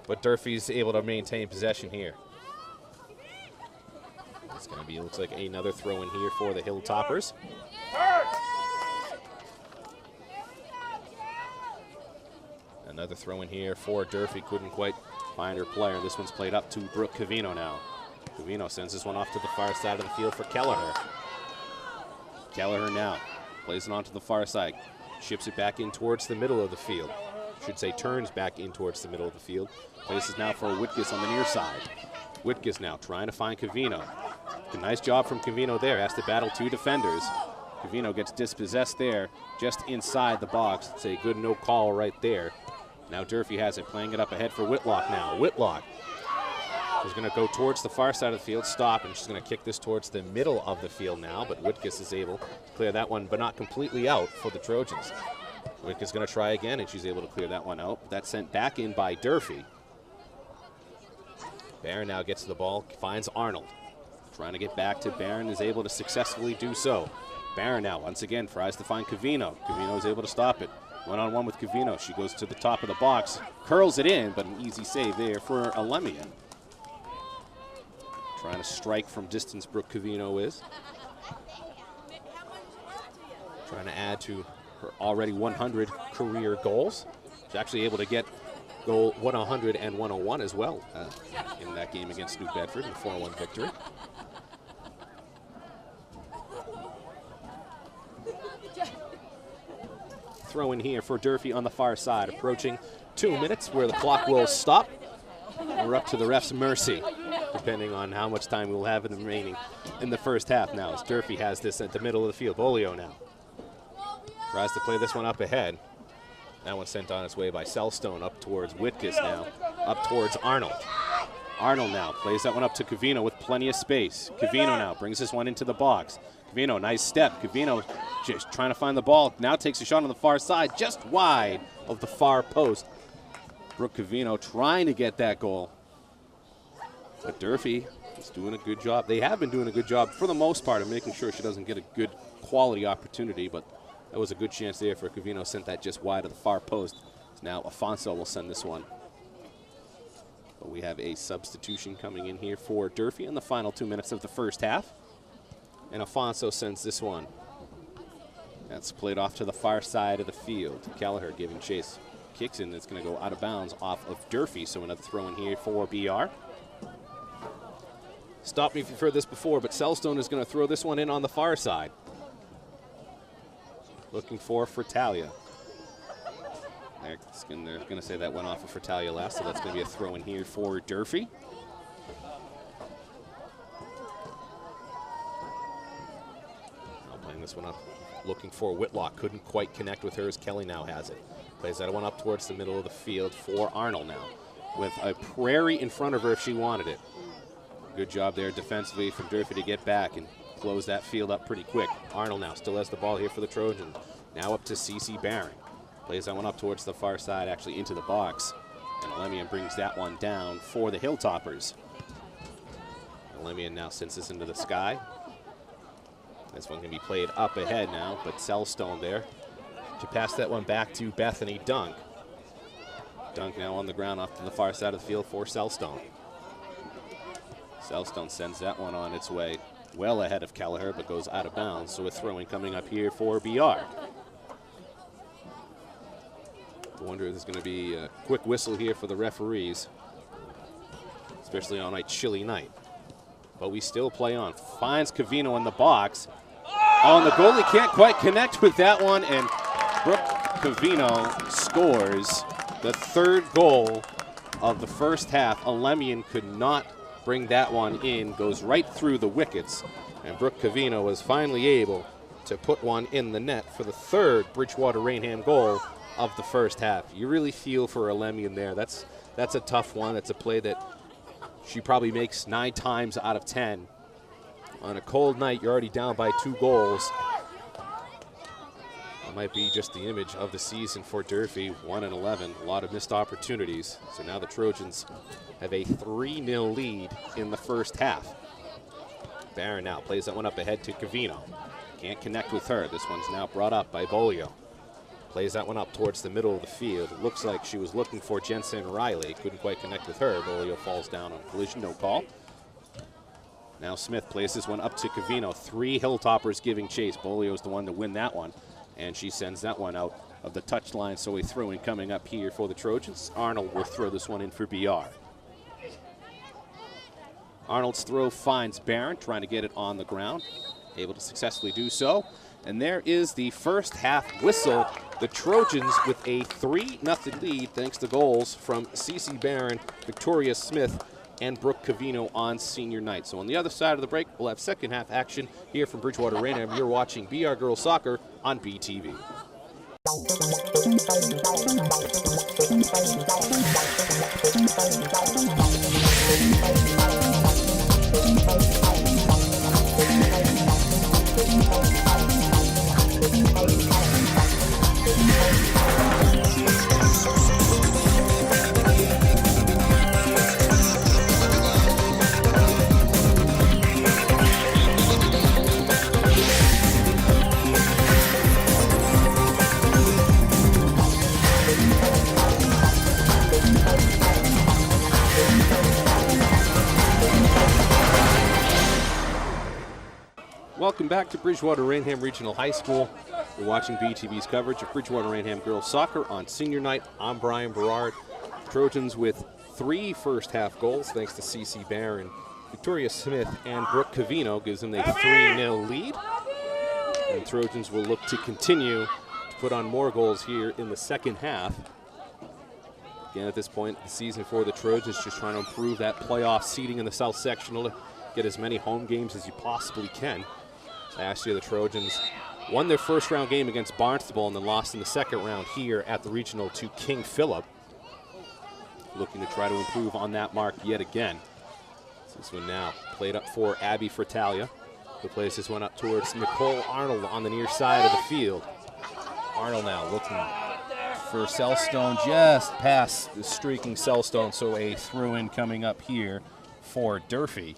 S5: But Durfee's able to maintain possession here. It's going to be, looks like another throw in here for the Hilltoppers. Another throw in here for Durfee. Couldn't quite find her player. This one's played up to Brooke Cavino now. Cavino sends this one off to the far side of the field for Kelleher. Kelleher now plays it onto the far side. Ships it back in towards the middle of the field. Should say turns back in towards the middle of the field. Places now for Whitkiss on the near side. Whitkiss now trying to find Cavino. A nice job from Cavino there. Has to battle two defenders. Cavino gets dispossessed there just inside the box. It's a good no call right there. Now Durfee has it, playing it up ahead for Whitlock now. Whitlock is going to go towards the far side of the field, stop, and she's going to kick this towards the middle of the field now, but Whitkiss is able to clear that one, but not completely out for the Trojans. Whitkiss is going to try again, and she's able to clear that one out. That's sent back in by Durfee. Barron now gets the ball, finds Arnold. Trying to get back to Barron, is able to successfully do so. Barron now, once again, tries to find Cavino. Cavino is able to stop it. One-on-one with Cavino. She goes to the top of the box, curls it in, but an easy save there for Alemian. Trying to strike from distance, Brooke Cavino is. Trying to add to her already 100 career goals. She's actually able to get goal 100 and 101 as well in that game against New Bedford in the 4-1 victory. Throw in here for Durfee on the far side, approaching 2 minutes where the clock will stop. We're up to the ref's mercy, depending on how much time we'll have in the remaining in the first half now, as Durfee has this at the middle of the field. Bolio now tries to play this one up ahead. That one sent on its way by Selstone up towards Whitkiss now, up towards Arnold. Arnold now plays that one up to Cavino with plenty of space. Cavino now brings this one into the box. Cavino, nice step. Cavino just trying to find the ball. Now takes a shot on the far side, just wide of the far post. Brooke Cavino trying to get that goal. But Durfee is doing a good job. They have been doing a good job for the most part of making sure she doesn't get a good quality opportunity, but that was a good chance there for Cavino. Sent that just wide of the far post. Now Afonso will send this one. But we have a substitution coming in here for Durfee in the final 2 minutes of the first half. And Afonso sends this one. That's played off to the far side of the field. Kelleher giving chase. Kicks in, that's going to go out of bounds off of Durfee. So another throw in here for BR. Stop me if you've heard this before, but Selstone is going to throw this one in on the far side. Looking for Fratalia. They're going to say that went off of Fratalia last, so that's going to be a throw in here for Durfee. Now playing this one up. Looking for Whitlock. Couldn't quite connect with her as Kelly now has it. Plays that one up towards the middle of the field for Arnold now, with a prairie in front of her if she wanted it. Good job there defensively from Durfee to get back and close that field up pretty quick. Arnold now still has the ball here for the Trojans. Now up to Cece Barron. Plays that one up towards the far side, actually into the box. And Alemian brings that one down for the Hilltoppers. Alemian now sends this into the sky. This one can be played up ahead now, but Selstone there to pass that one back to Bethany Dunk. Dunk now on the ground off to the far side of the field for Selstone. Selstone sends that one on its way well ahead of Kelleher, but goes out of bounds. So a throw-in coming up here for BR. I wonder if there's going to be a quick whistle here for the referees, especially on a chilly night. But we still play on. Finds Cavino in the box. Oh, and the goalie can't quite connect with that one, and Brooke Cavino scores the third goal of the first half. Alemian could not bring that one in, goes right through the wickets, and Brooke Cavino was finally able to put one in the net for the third Bridgewater-Raynham goal of the first half. You really feel for Alemian there. That's a tough one. That's a play that she probably makes 9 times out of 10. On a cold night, you're already down by 2 goals. That might be just the image of the season for Durfee. 1-11, a lot of missed opportunities. So now the Trojans have a 3-0 lead in the first half. Barron now plays that one up ahead to Cavino. Can't connect with her. This one's now brought up by Bolio. Plays that one up towards the middle of the field. It looks like she was looking for Jensen Riley. Couldn't quite connect with her. Bolio falls down on collision, no call. Now Smith plays this one up to Cavino. 3 Hilltoppers giving chase. Bolio's the one to win that one. And she sends that one out of the touchline. So a throw-in coming up here for the Trojans. Arnold will throw this one in for BR. Arnold's throw finds Barron, trying to get it on the ground. Able to successfully do so. And there is the first half whistle. The Trojans with a 3-0 lead thanks to goals from Cece Barron, Victoria Smith, and Brooke Cavino on senior night. So on the other side of the break, we'll have second half action here from Bridgewater-Raynham. You're watching BR Girls Soccer on BTV. Welcome back to Bridgewater-Raynham Regional High School. You're watching BTV's coverage of Bridgewater-Raynham Girls Soccer on senior night. I'm Brian Berard. Trojans with 3 first half goals thanks to Cece Barron. Victoria Smith and Brooke Cavino gives them a 3-0 lead. And Trojans will look to continue to put on more goals here in the second half. Again, at this point, the season for the Trojans just trying to improve that playoff seeding in the South Sectional to get as many home games as you possibly can. Last year, the Trojans won their first round game against Barnstable and then lost in the second round here at the regional to King Philip. Looking to try to improve on that mark yet again. This one now played up for Abby Fratalia, who plays this one up towards Nicole Arnold on the near side of the field. Arnold now looking for Cellstone just past the streaking Cellstone, so a throw-in coming up here for Durfee.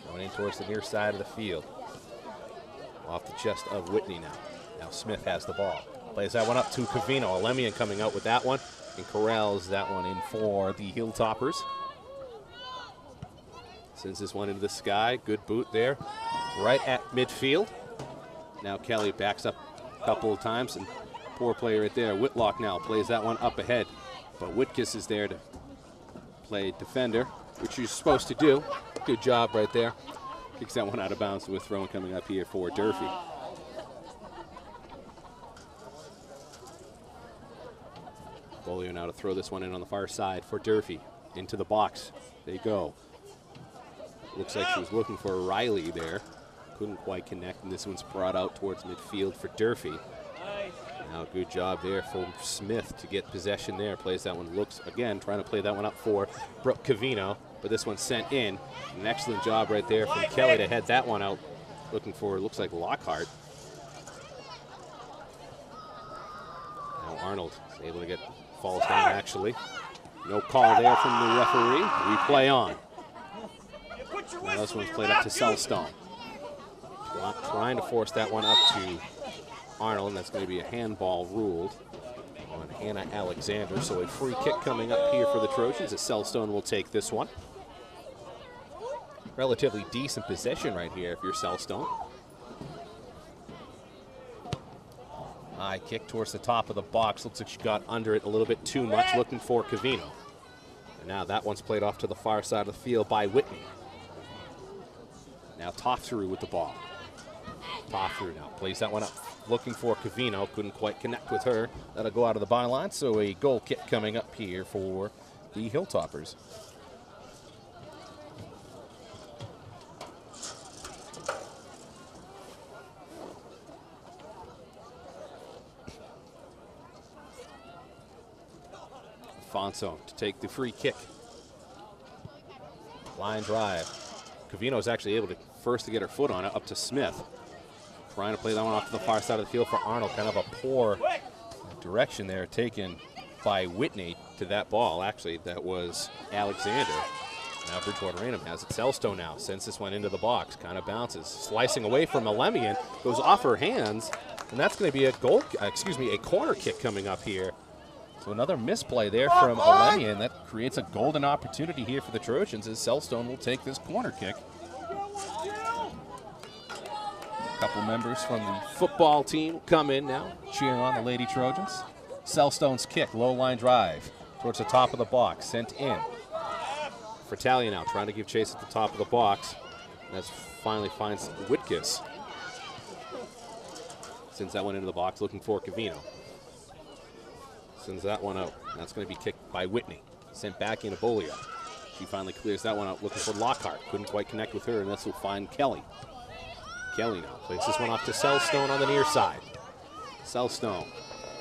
S5: Going in towards the near side of the field. Off the chest of Whitney now. Now Smith has the ball. Plays that one up to Cavino. Alemian coming out with that one and corrals that one in for the Hilltoppers. Sends this one into the sky. Good boot there. Right at midfield. Now Kelly backs up a couple of times and poor play right there. Whitlock now plays that one up ahead. But Whitkiss is there to play defender, which you're supposed to do. Good job right there. Kicks that one out of bounds with throwing coming up here for Durfee. Bolio now to throw this one in on the far side for Durfee. Into the box. They go. Looks like she was looking for Riley there. Couldn't quite connect, and this one's brought out towards midfield for Durfee. Now good job there from Smith to get possession there. Plays that one, looks again, trying to play that one up for Brooke Cavino, but this one's sent in. An excellent job right there from Kelly to head that one out. Looking for, looks like Lockhart. Now Arnold is able to get, falls down actually. No call there from the referee. We play on. Now this one's played up to Cellstone. Trying to force that one up to Arnold, and that's going to be a handball ruled on Hannah Alexander. So a free kick coming up here for the Trojans as Cellstone will take this one. Relatively decent possession right here if you're Cellstone. High kick towards the top of the box. Looks like she got under it a little bit too much, looking for Cavino. And now that one's played off to the far side of the field by Whitney. Now Toffthrough with the ball. Toffthrough now plays that one up, looking for Cavino. Couldn't quite connect with her. That'll go out of the byline, so a goal kick coming up here for the Hilltoppers. Fonso to take the free kick. Line drive. Cavino is actually able to first to get her foot on it, up to Smith. Trying to play that one off to the far side of the field for Arnold. Kind of a poor direction there taken by Whitney to that ball. Actually, that was Alexander. Now Bridgewater-Raynham has it. Selstone now sends this one into the box. Kind of bounces. Slicing away from Alemian. Goes off her hands. And that's going to be a a corner kick coming up here. So another misplay there from Alemian. That creates a golden opportunity here for the Trojans as Selstone will take this corner kick. A couple members from the football team come in now, cheering on the Lady Trojans. Selstone's kick, low line drive towards the top of the box, sent in. Fratalia now trying to give chase at the top of the box. That finally finds Whitkiss. Sends that one into the box, looking for Cavino. Sends that one out. That's going to be kicked by Whitney. Sent back into Bolio. She finally clears that one out, looking for Lockhart. Couldn't quite connect with her, and this will find Kelly. Kelly now plays this one off to Selstone on the near side. Selstone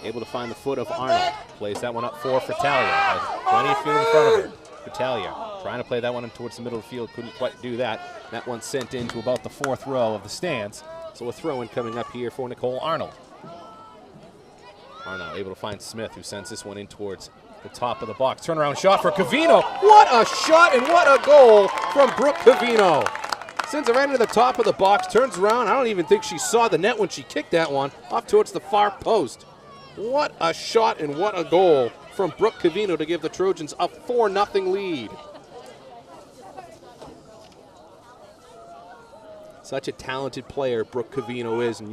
S5: able to find the foot of Arnold. Plays that one up for Fratalia. Has plenty of field in front of her. Fratalia trying to play that one in towards the middle of the field. Couldn't quite do that. That one sent into about the fourth row of the stands. So a throw-in coming up here for Nicole Arnold. Arnold able to find Smith, who sends this one in towards the top of the box. Turnaround shot for Cavino. What a shot and what a goal from Brooke Cavino. Sends it right into the top of the box, turns around. I don't even think she saw the net when she kicked that one off towards the far post. What a shot and what a goal from Brooke Cavino to give the Trojans a 4-0 lead. Such a talented player Brooke Cavino is, and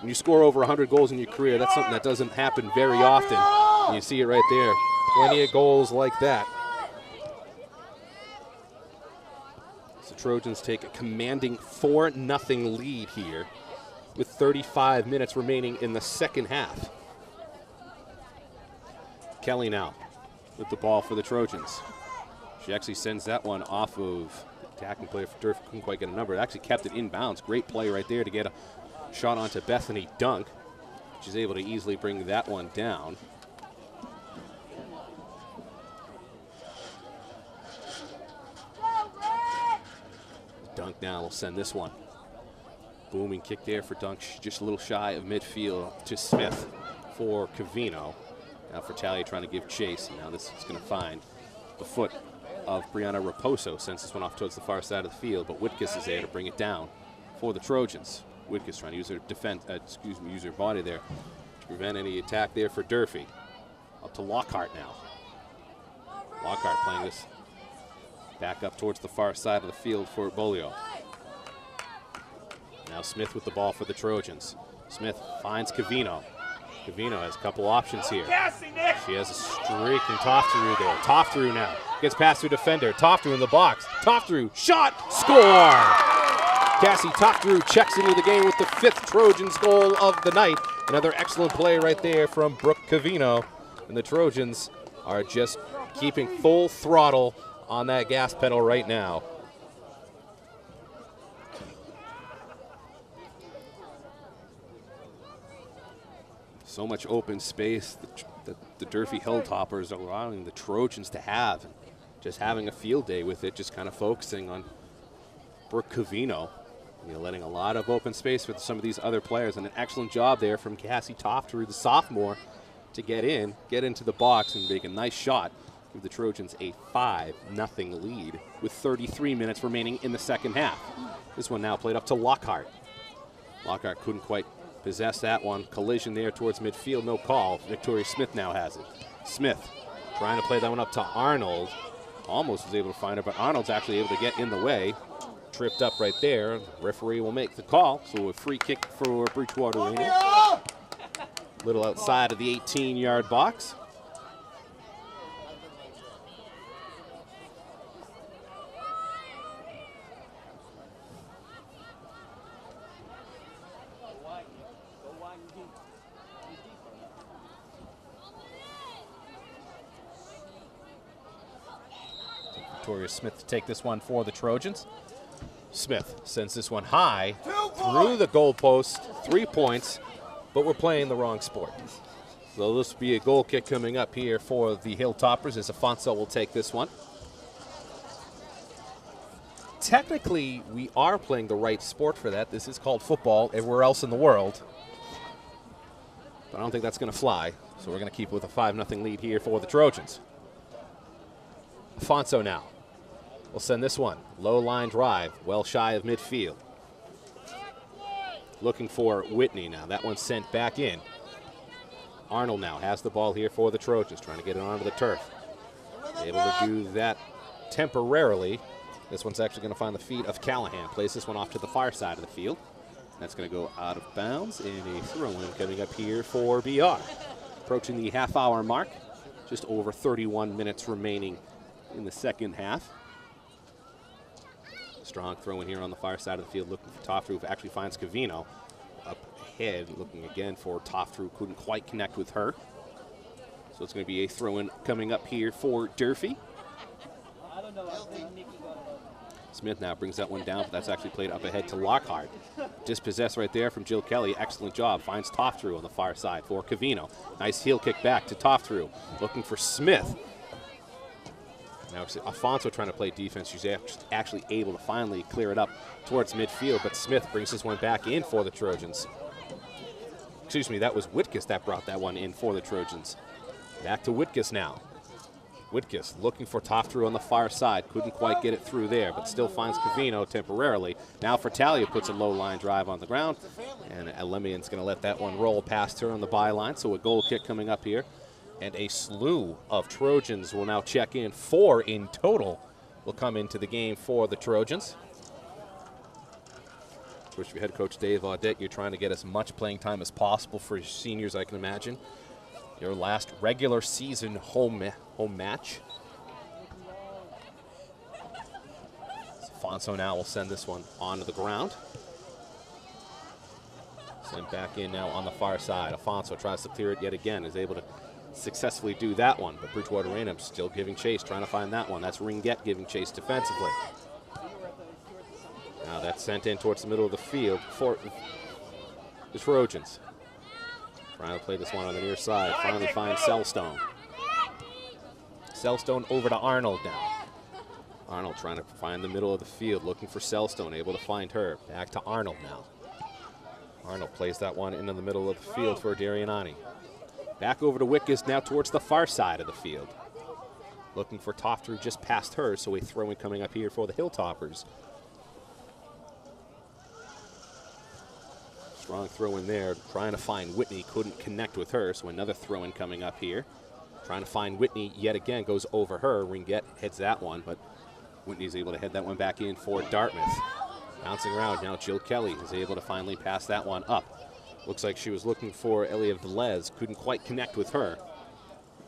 S5: when you score over 100 goals in your career, that's something that doesn't happen very often. And you see it right there. Plenty of goals like that. The Trojans take a commanding 4-0 lead here with 35 minutes remaining in the second half. Kelly now with the ball for the Trojans. She actually sends that one off of the attacking player for Durfee. Couldn't quite get a number. It actually kept it in bounds. Great play right there to get a shot onto Bethany Dunk. She's able to easily bring that one down. Dunk now will send this one. Booming kick there for Dunk. She's just a little shy of midfield to Smith for Cavino. Now Fratalia trying to give chase. And now this is going to find the foot of Brianna Raposo. Sends this one off towards the far side of the field, but Whitkiss is there to bring it down for the Trojans. Whitkiss trying to use her use her body there to prevent any attack there for Durfee. Up to Lockhart now. Lockhart playing this back up towards the far side of the field for Bolio. Now Smith with the ball for the Trojans. Smith finds Cavino. Cavino has a couple options here. She has a streak in Tofteru there. Tofteru now gets past her defender. Tofteru in the box. Tofteru, shot, score! Cassie Tofteru checks into the game with the 5th Trojans goal of the night. Another excellent play right there from Brooke Cavino. And the Trojans are just keeping full throttle on that gas pedal right now. So much open space that the Durfee Hilltoppers are allowing the Trojans to have. And just having a field day with it, just kind of focusing on Brooke Cavino. You know, letting a lot of open space for some of these other players. And an excellent job there from Cassie Tofteru, the sophomore, to get into the box and make a nice shot. Give the Trojans a 5-0 lead with 33 minutes remaining in the second half. This one now played up to Lockhart. Lockhart couldn't quite possess that one. Collision there towards midfield, no call. Victoria Smith now has it. Smith trying to play that one up to Arnold. Almost was able to find her, but Arnold's actually able to get in the way. Tripped up right there. Referee will make the call. So a free kick for Bridgewater-Raynham. Little outside of the 18-yard box. Victoria Smith to take this one for the Trojans. Smith sends this one high through the goalpost, 3 points, but we're playing the wrong sport. So this will be a goal kick coming up here for the Hilltoppers as Afonso will take this one. technically, we are playing the right sport for that. This is called football everywhere else in the world. But I don't think that's going to fly. So we're going to keep with a 5-0 lead here for the Trojans. Afonso now. We'll send this one. Low line drive, well shy of midfield. Looking for Whitney now. That one's sent back in. Arnold now has the ball here for the Trojans, trying to get it onto the turf. Able to do that temporarily. This one's actually going to find the feet of Callahan. Plays this one off to the far side of the field. That's going to go out of bounds, and a throw-in coming up here for BR. Approaching the half-hour mark. Just over 31 minutes remaining in the second half. Strong throw-in here on the far side of the field, looking for Toftru, actually finds Cavino. Up ahead, looking again for Toftru, couldn't quite connect with her. So it's going to be a throw-in coming up here for Durfee.
S3: I don't know. I think Nikki got it.
S5: Smith now brings that one down, but that's actually played up ahead to Lockhart. Dispossessed right there from Jill Kelly. Excellent job. Finds Toftru on the far side for Cavino. Nice heel kick back to Toftru. Looking for Smith. Now Afonso trying to play defense. She's actually able to finally clear it up towards midfield, but Smith brings this one back in for the Trojans. Excuse me, that was Whitkus that brought that one in for the Trojans. Back to Whitkus now. Whitkus looking for Toftru on the far side. Couldn't quite get it through there, but still finds Cavino temporarily. Now Talia puts a low line drive on the ground, and Elemian's going to let that one roll past her on the byline. So a goal kick coming up here. And a slew of Trojans will now check in. 4 in total will come into the game for the Trojans. Of course, your head coach Dave Audette, you're trying to get as much playing time as possible for your seniors, I can imagine. Your last regular season home match. Afonso now will send this one onto the ground. Sent back in now on the far side. Afonso tries to clear it yet again, is able to successfully do that one, but Bridgewater-Raynham still giving chase, trying to find that one. That's Ringette giving chase defensively. Now that's sent in towards the middle of the field for the Trojans. Trying to play this one on the near side. Finally finds Selstone. Selstone over to Arnold now. Arnold trying to find the middle of the field, looking for Selstone, able to find her. Back to Arnold now. Arnold plays that one into the middle of the field for Darianani. Back over to Whitkus now towards the far side of the field. Looking for Toftru just past her, so a throw-in coming up here for the Hiltoppers. Strong throw-in there, trying to find Whitney, couldn't connect with her, so another throw-in coming up here. Trying to find Whitney yet again, goes over her. Ringette heads that one, but Whitney's able to head that one back in for Dartmouth. Bouncing around, now Jill Kelly is able to finally pass that one up. Looks like she was looking for Elia Velez, couldn't quite connect with her.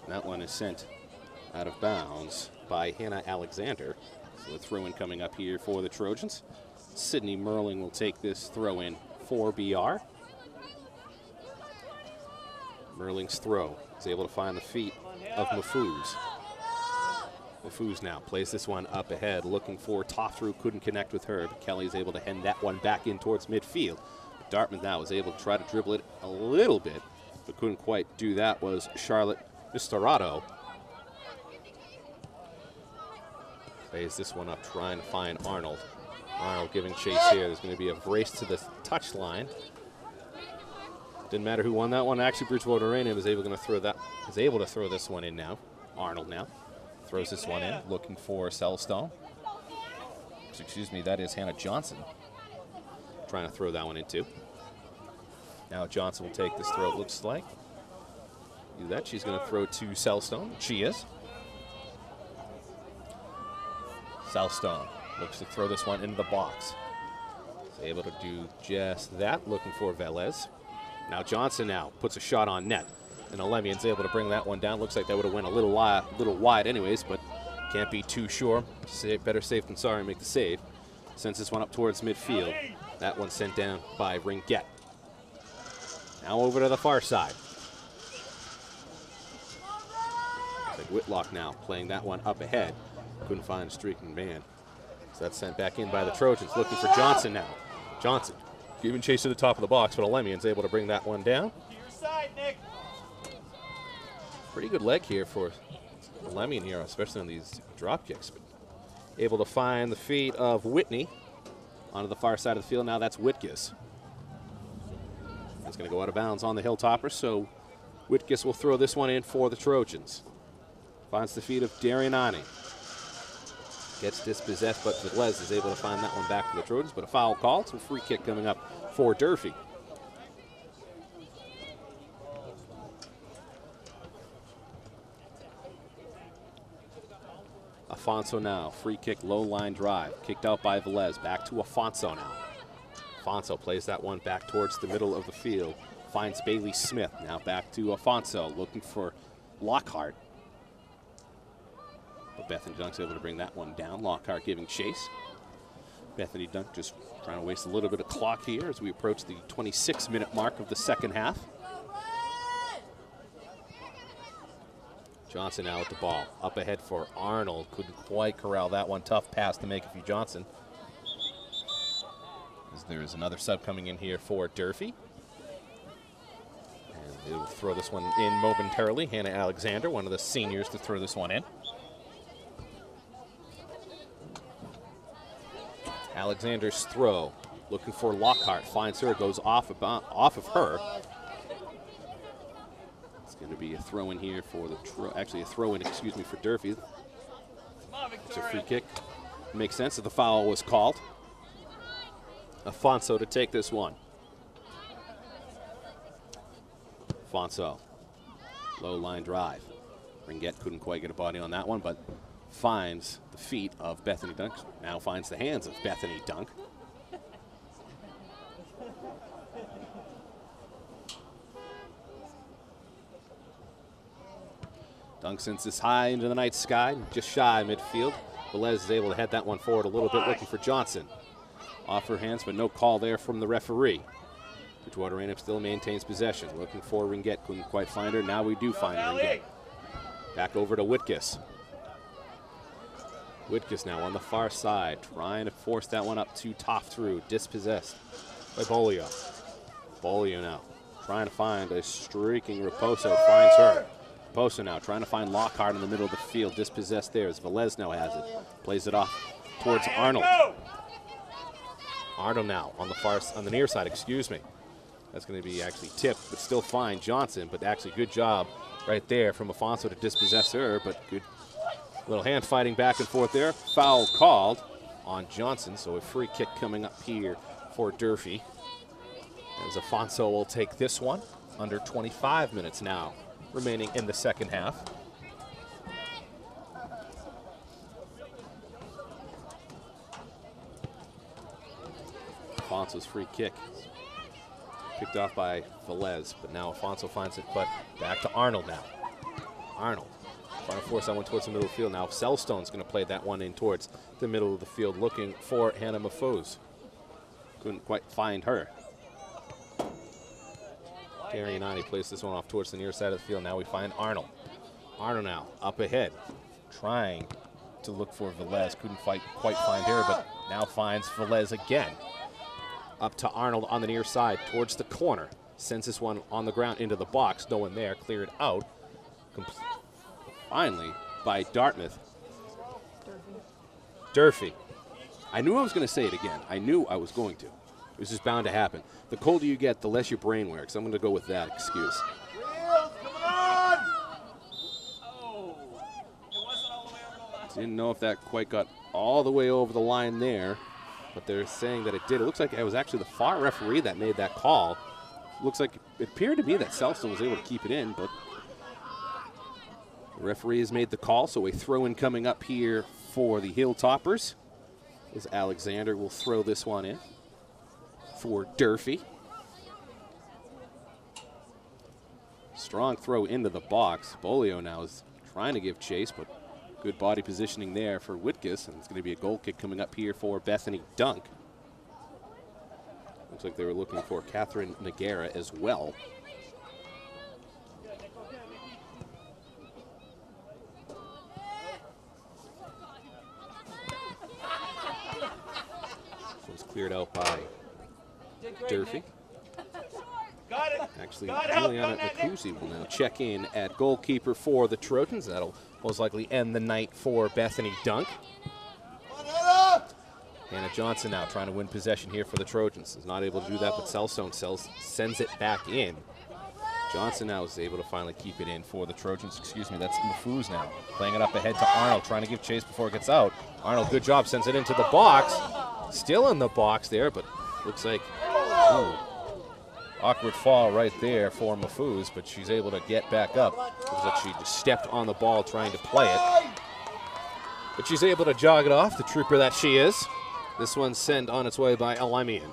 S5: That one is sent out of bounds by Hannah Alexander. So a throw-in coming up here for the Trojans. Sydney Merling will take this throw-in for BR. Merling's throw is able to find the feet of Mafuz. Mafuz now plays this one up ahead, looking for Toftru, couldn't connect with her, but Kelly is able to hand that one back in towards midfield. Dartmouth now is able to try to dribble it a little bit, but couldn't quite do that, was Charlotte Misterato. Plays this one up, trying to find Arnold. Arnold giving chase here. There's going to be a race to the touchline. Didn't matter who won that one. Actually, Bridgewater-Raynham is able to throw this one in now. Arnold now throws this one in, looking for Selstone. Excuse me, that is Hannah Johnson. Trying to throw that one into. Now Johnson will take this throw, it looks like. Do that. She's going to throw to Selstone. She is. Selstone looks to throw this one into the box. Is able to do just that, looking for Velez. Now Johnson now puts a shot on net, and Elemian's able to bring that one down. Looks like that would have went a little wide anyways, but can't be too sure. Better safe than sorry, make the save. Sends this one up towards midfield. That one sent down by Ringette. Now over to the far side. Like Whitlock now playing that one up ahead. Couldn't find a streaking man. So that's sent back in by the Trojans. Looking for Johnson now. Johnson giving chase to the top of the box, but Elemian's able to bring that one down.
S6: To your side, Nick.
S5: Pretty good leg here for Elemian here, especially on these drop kicks. But able to find the feet of Whitney onto the far side of the field. Now that's Whitkus. It's going to go out of bounds on the Hilltoppers, so Whitkus will throw this one in for the Trojans. Finds the feet of Darianani. Gets dispossessed, but Velez is able to find that one back to the Trojans, but a foul call, so free kick coming up for Durfee. Afonso now, free kick, low line drive, kicked out by Velez, back to Afonso now. Afonso plays that one back towards the middle of the field, finds Bailey Smith, now back to Afonso, looking for Lockhart. But Bethany Dunk's able to bring that one down, Lockhart giving chase. Bethany Dunk just trying to waste a little bit of clock here as we approach the 26-minute mark of the second half. Johnson now with the ball. Up ahead for Arnold. Couldn't quite corral that one. Tough pass to make it for Johnson. As there is another sub coming in here for Durfee. And they will throw this one in momentarily. Hannah Alexander, one of the seniors, to throw this one in. Alexander's throw. Looking for Lockhart. Finds her. Goes off of her. Going to be a throw in here for the for Durfee. It's a free kick. Makes sense that the foul was called. Afonso to take this one. Afonso, low line drive. Ringette couldn't quite get a body on that one, but finds the feet of Bethany Dunk. Now finds the hands of Bethany Dunk. Dunk sends this high into the night sky, just shy of midfield. Velez is able to head that one forward a little bit, looking for Johnson. Off her hands, but no call there from the referee. Bridgewater-Raynham still maintains possession, looking for Ringette. Couldn't quite find her. Now we do find Ringette. Back over to Whitkus. Whitkus now on the far side, trying to force that one up to top through. Dispossessed by Bolio. Bolio now trying to find a streaking Raposo. Finds her. Raposo now trying to find Lockhart in the middle of the field. Dispossessed there as Velez now has it. Plays it off towards Arnold. Arnold now on the near side, excuse me. That's going to be actually tipped, but still fine Johnson. But actually good job right there from Afonso to dispossess her. But good little hand fighting back and forth there. Foul called on Johnson. So a free kick coming up here for Durfee. As Afonso will take this one. Under 25 minutes now remaining in the second half. Afonso's free kick. Picked off by Velez, but now Afonso finds it, but back to Arnold now. Arnold trying to force that one towards the middle of the field. Now Selstone's going to play that one in towards the middle of the field, looking for Hannah Mafouz. Couldn't quite find her. Darianani plays this one off towards the near side of the field. Now we find Arnold. Arnold now up ahead, trying to look for Velez. Couldn't quite find her, but now finds Velez again. Up to Arnold on the near side towards the corner. Sends this one on the ground into the box. No one there. Cleared out. Finally by Dartmouth. Durfee. I knew I was going to say it again. I knew I was going to. It was just bound to happen. The colder you get, the less your brain works. I'm going to go with that excuse. Didn't know if that quite got all the way over the line there, but they're saying that it did. It looks like it was actually the far referee that made that call. Looks like it appeared to me that Selstone was able to keep it in, but the referee has made the call, so a throw-in coming up here for the Hilltoppers. As Alexander will throw this one in for Durfee. Strong throw into the box. Bolio now is trying to give chase, but good body positioning there for Whitkus, and it's going to be a goal kick coming up here for Bethany Dunk. Looks like they were looking for Catherine Nagara as well. So it's cleared out by Durfee. Actually, Juliana Nakuzi will now check in at goalkeeper for the Trojans. That'll most likely end the night for Bethany Dunk. Hannah Johnson now trying to win possession here for the Trojans. Is not able to do that, but Cellstone sends it back in. Johnson now is able to finally keep it in for the Trojans. Excuse me, that's Mafouz now. Playing it up ahead to Arnold, trying to give chase before it gets out. Arnold, good job, sends it into the box. Still in the box there, but looks like awkward fall right there for Mafouz, but she's able to get back up. Looks like she just stepped on the ball trying to play it. But she's able to jog it off, the trooper that she is. This one's sent on its way by Elemian.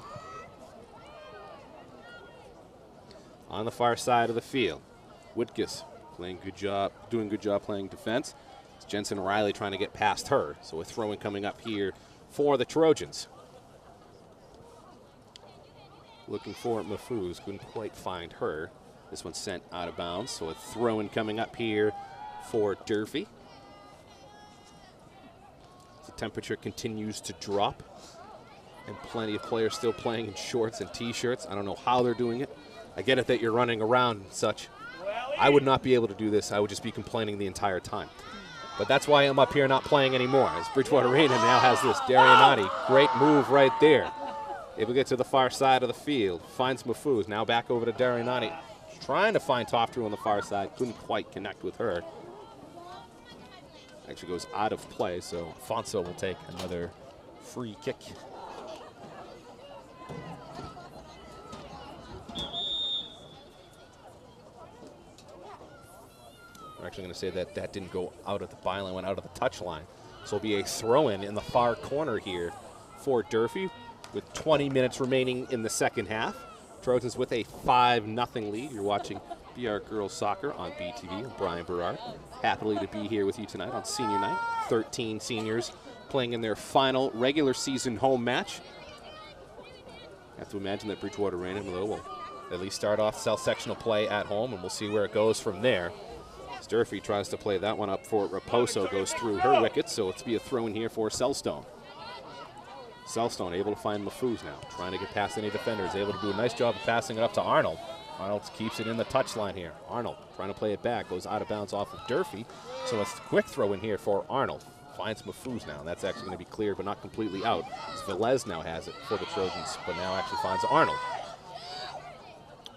S5: On the far side of the field, Whitkus doing a good job playing defense. It's Jensen Riley trying to get past her. So a throw-in coming up here for the Trojans. Looking for Mafouz, couldn't quite find her. This one's sent out of bounds, so a throw-in coming up here for Durfee. The temperature continues to drop, and plenty of players still playing in shorts and t-shirts. I don't know how they're doing it. I get it that you're running around and such. I would not be able to do this. I would just be complaining the entire time. But that's why I'm up here not playing anymore, as Bridgewater-Raynham now has this. Darianati, great move right there. Able to get to the far side of the field. Finds Mafouz, now back over to Darianati. Trying to find Toftrue on the far side. Couldn't quite connect with her. Actually goes out of play, so Fonso will take another free kick. I'm actually going to say that that didn't go out of the byline, went out of the touch line. So it'll be a throw-in in the far corner here for Durfee with 20 minutes remaining in the second half. Trojans with a 5-0 lead. You're watching BR Girls Soccer on BTV. I'm Brian Berard. Happily to be here with you tonight on senior night. 13 seniors playing in their final regular season home match. I have to imagine that Bridgewater-Raynham will at least start off sectional play at home, and we'll see where it goes from there. Durfee tries to play that one up for Raposo, goes through her wicket, so it's be a throw in here for Cellstone. Cellstone able to find Mafouz now, trying to get past any defenders, able to do a nice job of passing it up to Arnold. Arnold keeps it in the touchline here. Arnold trying to play it back, goes out of bounds off of Durfee, so it's a quick throw in here for Arnold. Finds Mafouz now, and that's actually going to be cleared, but not completely out. Velez now has it for the Trojans, but now actually finds Arnold.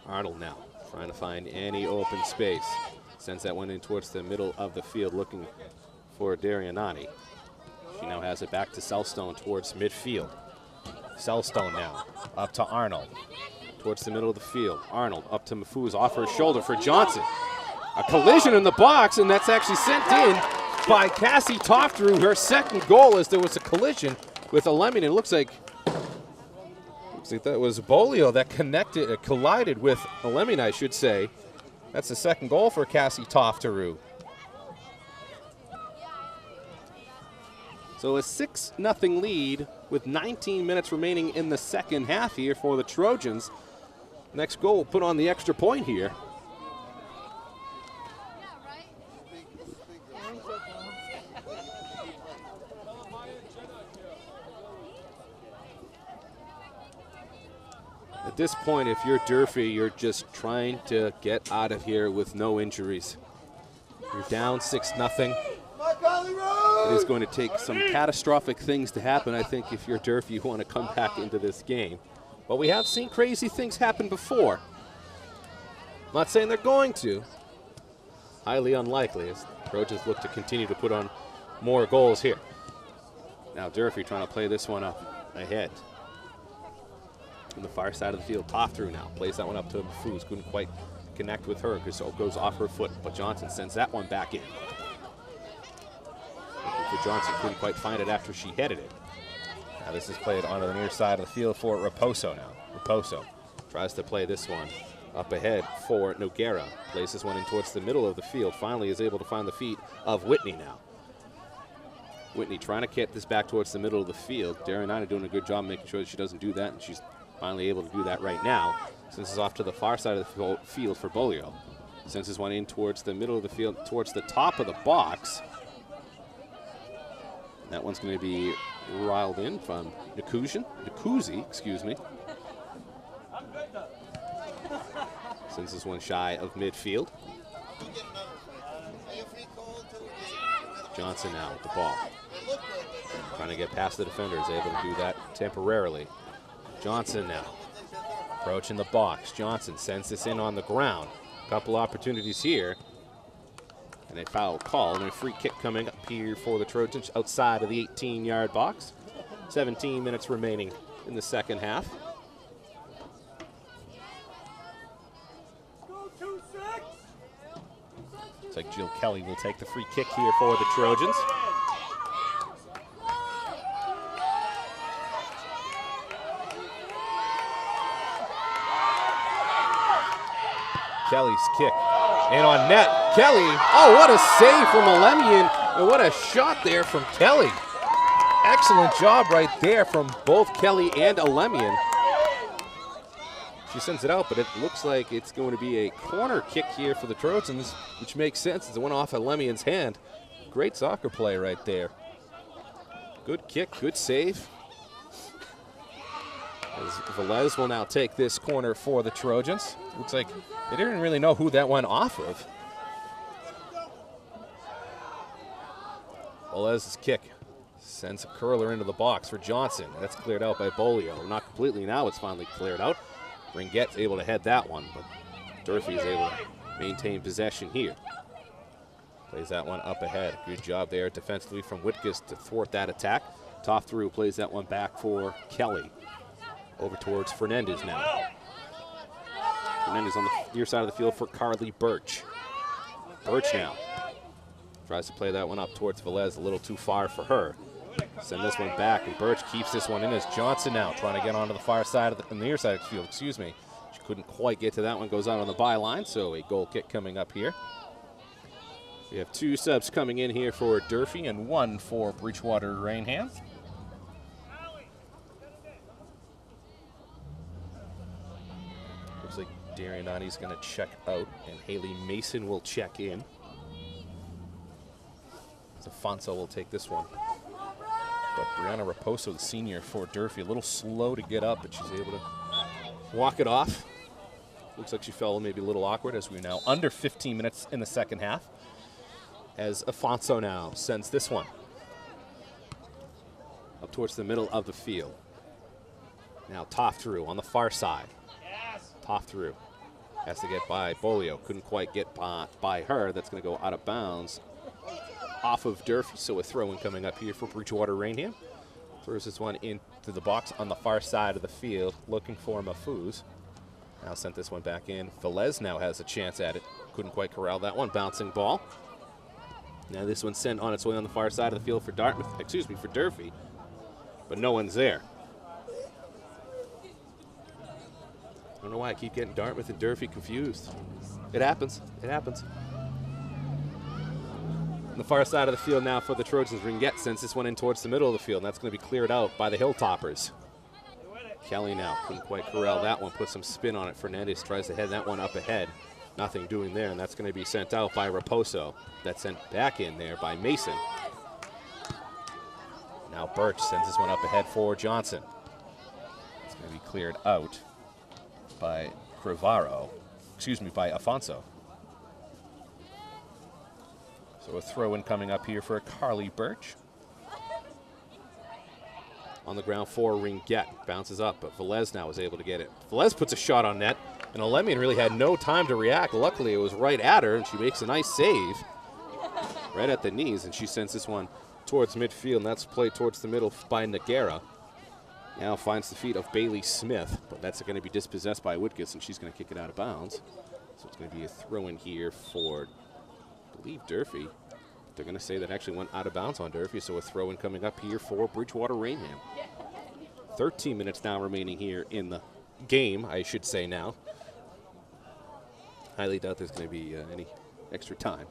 S5: Arnold now trying to find any open space. Sends that one in towards the middle of the field, looking for Darianati. She now has it back to Cellstone towards midfield. Cellstone now up to Arnold towards the middle of the field. Arnold up to Mafouz, off her shoulder for Johnson. A collision in the box, and that's actually sent in by Cassie Toftrue. Her second goal, as there was a collision with Elemian. It looks like that was Bolio that collided with Elemian, I should say. That's the second goal for Cassie Toftrue. So a 6-0 lead with 19 minutes remaining in the second half here for the Trojans. Next goal put on the extra point here. At this point, if you're Durfee, you're just trying to get out of here with no injuries. You're down 6-0. It is going to take some catastrophic things to happen, I think, if you're Durfee, you want to come back into this game. But we have seen crazy things happen before. I'm not saying they're going to. Highly unlikely, as the Trojans look to continue to put on more goals here. Now Durfee trying to play this one up ahead. On the far side of the field, Toftrue now plays that one up to Mafouz. Couldn't quite connect with her because it goes off her foot, but Johnson sends that one back in. For Johnson, couldn't quite find it after she headed it. Now this is played onto the near side of the field for Raposo now. Raposo tries to play this one up ahead for Noguera. Plays this one in towards the middle of the field. Finally is able to find the feet of Whitney now. Whitney trying to get this back towards the middle of the field. Darianati doing a good job making sure that she doesn't do that, and she's finally able to do that right now. Since it's off to the far side of the field for Bolio. Sends this one in towards the middle of the field, towards the top of the box. That one's going to be riled in from Nkuzi, excuse me. Sends this one shy of midfield. Johnson now with the ball. Trying to get past the defender, is able to do that temporarily. Johnson now approaching the box. Johnson sends this in on the ground. Couple opportunities here. And a foul call and a free kick coming up here for the Trojans outside of the 18-yard box. 17 minutes remaining in the second half. Looks like Jill Kelly will take the free kick here for the Trojans. Kelly's kick in on net. Kelly, oh, what a save from Alemian, and what a shot there from Kelly. Excellent job right there from both Kelly and Alemian. She sends it out, but it looks like it's going to be a corner kick here for the Trojans, which makes sense as it went off Alemian's hand. Great soccer play right there. Good kick, good save. As Velez will now take this corner for the Trojans. Looks like they didn't really know who that went off of. Velez's kick sends a curler into the box for Johnson. That's cleared out by Bolio. Not completely now, it's finally cleared out. Ringette's able to head that one, but Durfee is able to maintain possession here. Plays that one up ahead. Good job there defensively from Whitkus to thwart that attack. Tough through, plays that one back for Kelly. Over towards Fernandez now. Fernandez on the near side of the field for Carly Birch. Birch now tries to play that one up towards Velez, a little too far for her. Send this one back, and Birch keeps this one in as Johnson now trying to get onto the far side of the near side of the field, excuse me. She couldn't quite get to that one, goes out on the byline, so a goal kick coming up here. We have 2 subs coming in here for Durfee and 1 for Bridgewater-Raynham. Looks like Darianati's going to check out, and Haley Mason will check in. Afonso will take this one. But Brianna Raposo, the senior for Durfee, a little slow to get up, but she's able to walk it off. Looks like she fell maybe a little awkward as we're now under 15 minutes in the second half. As Afonso now sends this one up towards the middle of the field. Now Toff through on the far side. Toff through. Has to get by Bolio. Couldn't quite get by her. That's going to go out of bounds off of Durfee, so a throw-in coming up here for Bridgewater-Raynham. Throws this one into the box on the far side of the field, looking for Mahfouz. Now sent this one back in. Velez now has a chance at it. Couldn't quite corral that one. Bouncing ball. Now this one's sent on its way on the far side of the field for for Durfee, but no one's there. I don't know why I keep getting Dartmouth and Durfee confused. It happens. It happens. On the far side of the field now for the Trojans. Ringette sends this one in towards the middle of the field, and that's going to be cleared out by the Hiltoppers. Kelly now couldn't quite corral that one, put some spin on it. Fernandez tries to head that one up ahead. Nothing doing there, and that's going to be sent out by Raposo. That's sent back in there by Mason. Now Birch sends this one up ahead for Johnson. It's going to be cleared out by by Afonso. So a throw-in coming up here for Carly Birch. On the ground for Ringette. Bounces up, but Velez now is able to get it. Velez puts a shot on net, and Alemian really had no time to react. Luckily, it was right at her, and she makes a nice save. Right at the knees, and she sends this one towards midfield, and that's played towards the middle by Nagara. Now finds the feet of Bailey Smith, but that's going to be dispossessed by Woodkiss, and she's going to kick it out of bounds. So it's going to be a throw-in here for, I believe, Durfee. They're going to say that actually went out of bounds on Durfee, so a throw-in coming up here for Bridgewater-Raynham. 13 minutes now remaining here in the game, I should say now. Highly doubt there's going to be any extra time.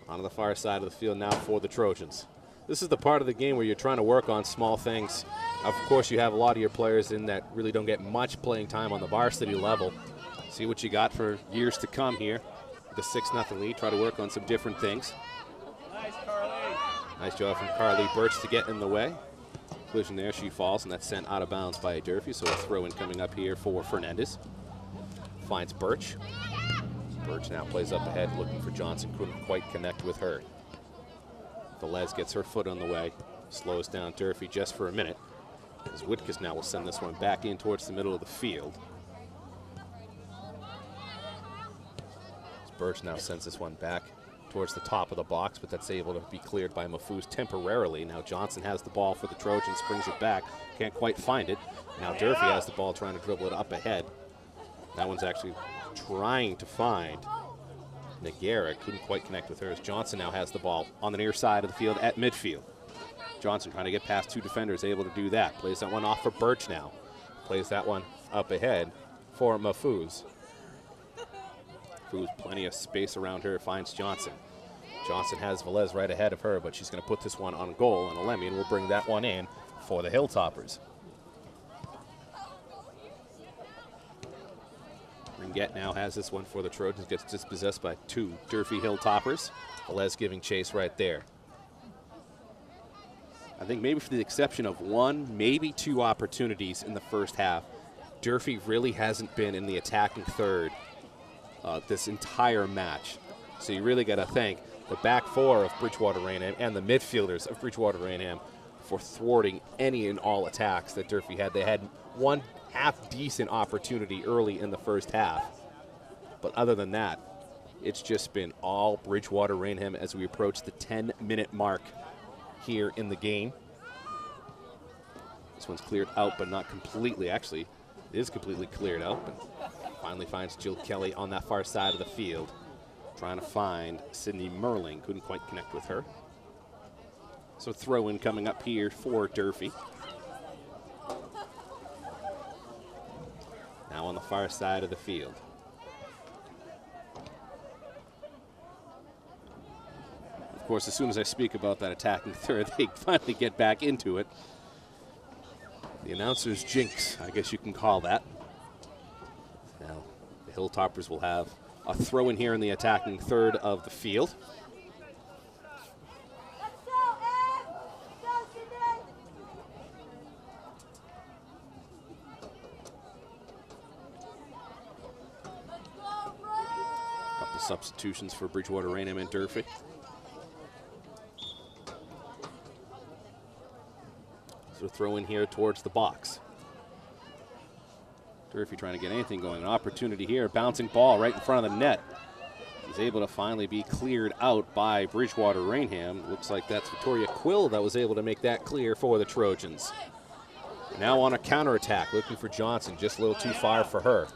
S5: On the far side of the field now for the Trojans. This is the part of the game where you're trying to work on small things. Of course, you have a lot of your players in that really don't get much playing time on the varsity level. See what you got for years to come here. The 6-0 lead. Try to work on some different things.
S6: Nice, Carly.
S5: Nice job from Carly Birch to get in the way. Collision there, she falls, and that's sent out of bounds by Durfee. So a throw-in coming up here for Fernandez. Finds Birch. Birch now plays up ahead, looking for Johnson. Couldn't quite connect with her. Velez gets her foot on the way, slows down Durfee just for a minute, as Whitkus now will send this one back in towards the middle of the field. As Birch now sends this one back towards the top of the box, but that's able to be cleared by Mahfouz temporarily. Now Johnson has the ball for the Trojans, brings it back, can't quite find it. Now Durfee has the ball, trying to dribble it up ahead. That one's actually trying to find Nagara, couldn't quite connect with her, as Johnson now has the ball on the near side of the field at midfield. Johnson trying to get past two defenders, able to do that. Plays that one off for Birch now. Plays that one up ahead for Mahfouz. Mahfouz, plenty of space around her, finds Johnson. Johnson has Velez right ahead of her, but she's going to put this one on goal, and Alemian will bring that one in for the Hiltoppers. Ringette now has this one for the Trojans, gets dispossessed by two Durfee Hiltoppers. Velez giving chase right there. I think maybe for the exception of one, maybe two opportunities in the first half, Durfee really hasn't been in the attacking third this entire match. So you really got to thank the back four of Bridgewater-Raynham and the midfielders of Bridgewater-Raynham for thwarting any and all attacks that Durfee had. They had one half-decent opportunity early in the first half. But other than that, it's just been all Bridgewater-Raynham as we approach the 10-minute mark here in the game. This one's cleared out, but not completely. Actually, it is completely cleared out, but finally finds Jill Kelly on that far side of the field, trying to find Sydney Merling. Couldn't quite connect with her. So throw-in coming up here for Durfee. Now on the far side of the field. Of course, as soon as I speak about that attacking third, they finally get back into it. The announcer's jinx, I guess you can call that. Now, the Hiltoppers will have a throw-in here in the attacking third of the field. Couple substitutions for Bridgewater-Raynham and Durfee. So throw in here towards the box. Durfee trying to get anything going. An opportunity here. Bouncing ball right in front of the net. He's able to finally be cleared out by Bridgewater-Raynham. Looks like that's Victoria Quill that was able to make that clear for the Trojans. Now on a counterattack, looking for Johnson. Just a little too far for her.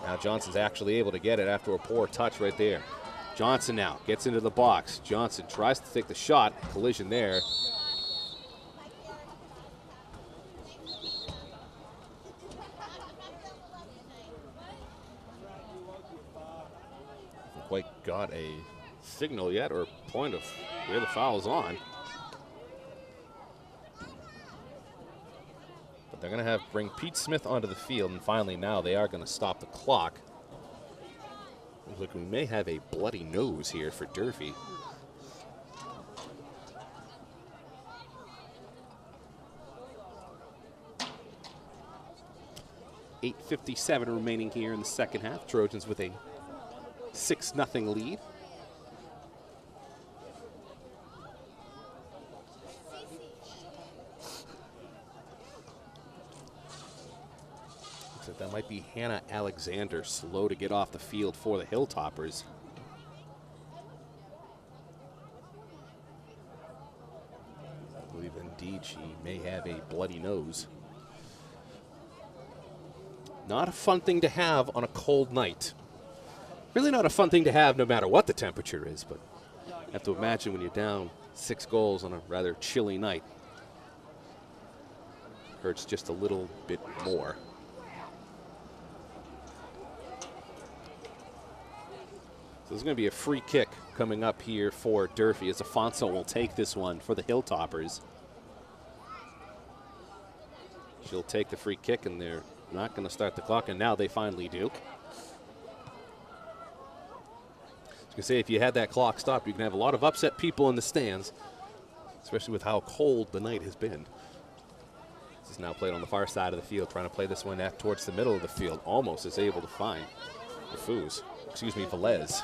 S5: Now Johnson's actually able to get it after a poor touch right there. Johnson now gets into the box. Johnson tries to take the shot. Collision there. Quite got a signal yet or point of where the foul's on. But they're going to bring Pete Smith onto the field, and finally now they are going to stop the clock. Looks like we may have a bloody nose here for Durfee. .8:57 remaining here in the second half. Trojans with a 6-0 lead. Looks like that might be Hannah Alexander, slow to get off the field for the Hiltoppers. I believe indeed she may have a bloody nose. Not a fun thing to have on a cold night. Really not a fun thing to have no matter what the temperature is, but you have to imagine when you're down 6 goals on a rather chilly night. Hurts just a little bit more. So there's going to be a free kick coming up here for Durfee as Afonso will take this one for the Hiltoppers. She'll take the free kick, and they're not going to start the clock, and now they finally do. I was going to say, if you had that clock stopped, you can have a lot of upset people in the stands, especially with how cold the night has been. This is now played on the far side of the field, trying to play this one towards the middle of the field. Almost is able to find Mahfouz. Velez.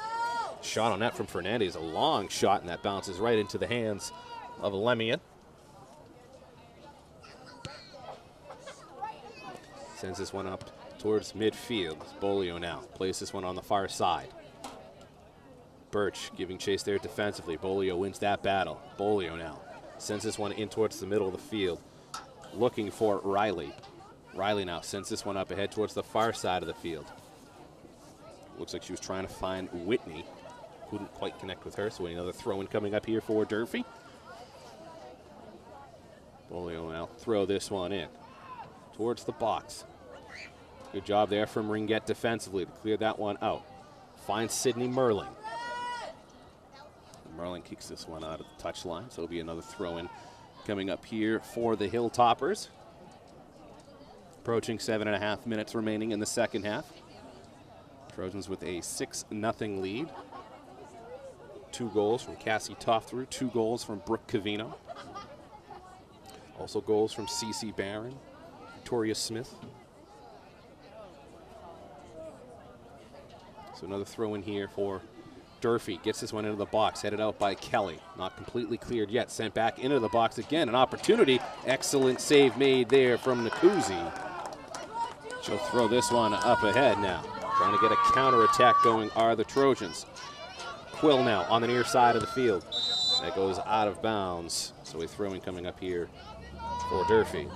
S5: Shot on that from Fernandez, a long shot, and that bounces right into the hands of Lemian. Sends this one up towards midfield. Bolio now plays this one on the far side. Birch giving chase there defensively. Bolio wins that battle. Bolio now sends this one in towards the middle of the field, looking for Riley. Riley now sends this one up ahead towards the far side of the field. Looks like she was trying to find Whitney. Couldn't quite connect with her, so another throw-in coming up here for Durfee. Bolio now throw this one in towards the box. Good job there from Ringette defensively to clear that one out. Finds Sydney Merling. Merling kicks this one out of the touchline, so it'll be another throw-in coming up here for the Hiltoppers. Approaching 7.5 minutes remaining in the second half. Trojans with a 6-0 lead. 2 goals from Cassie Tofthrue, 2 goals from Brooke Cavino. Also goals from Cece Barron, Victoria Smith. So another throw in here for Durfee. Gets this one into the box, headed out by Kelly. Not completely cleared yet, sent back into the box again. An opportunity, excellent save made there from Nakuzi. She'll throw this one up ahead now. Trying to get a counter-attack going are the Trojans. Quill now on the near side of the field. That goes out of bounds. So a throw-in coming up here for Durfee.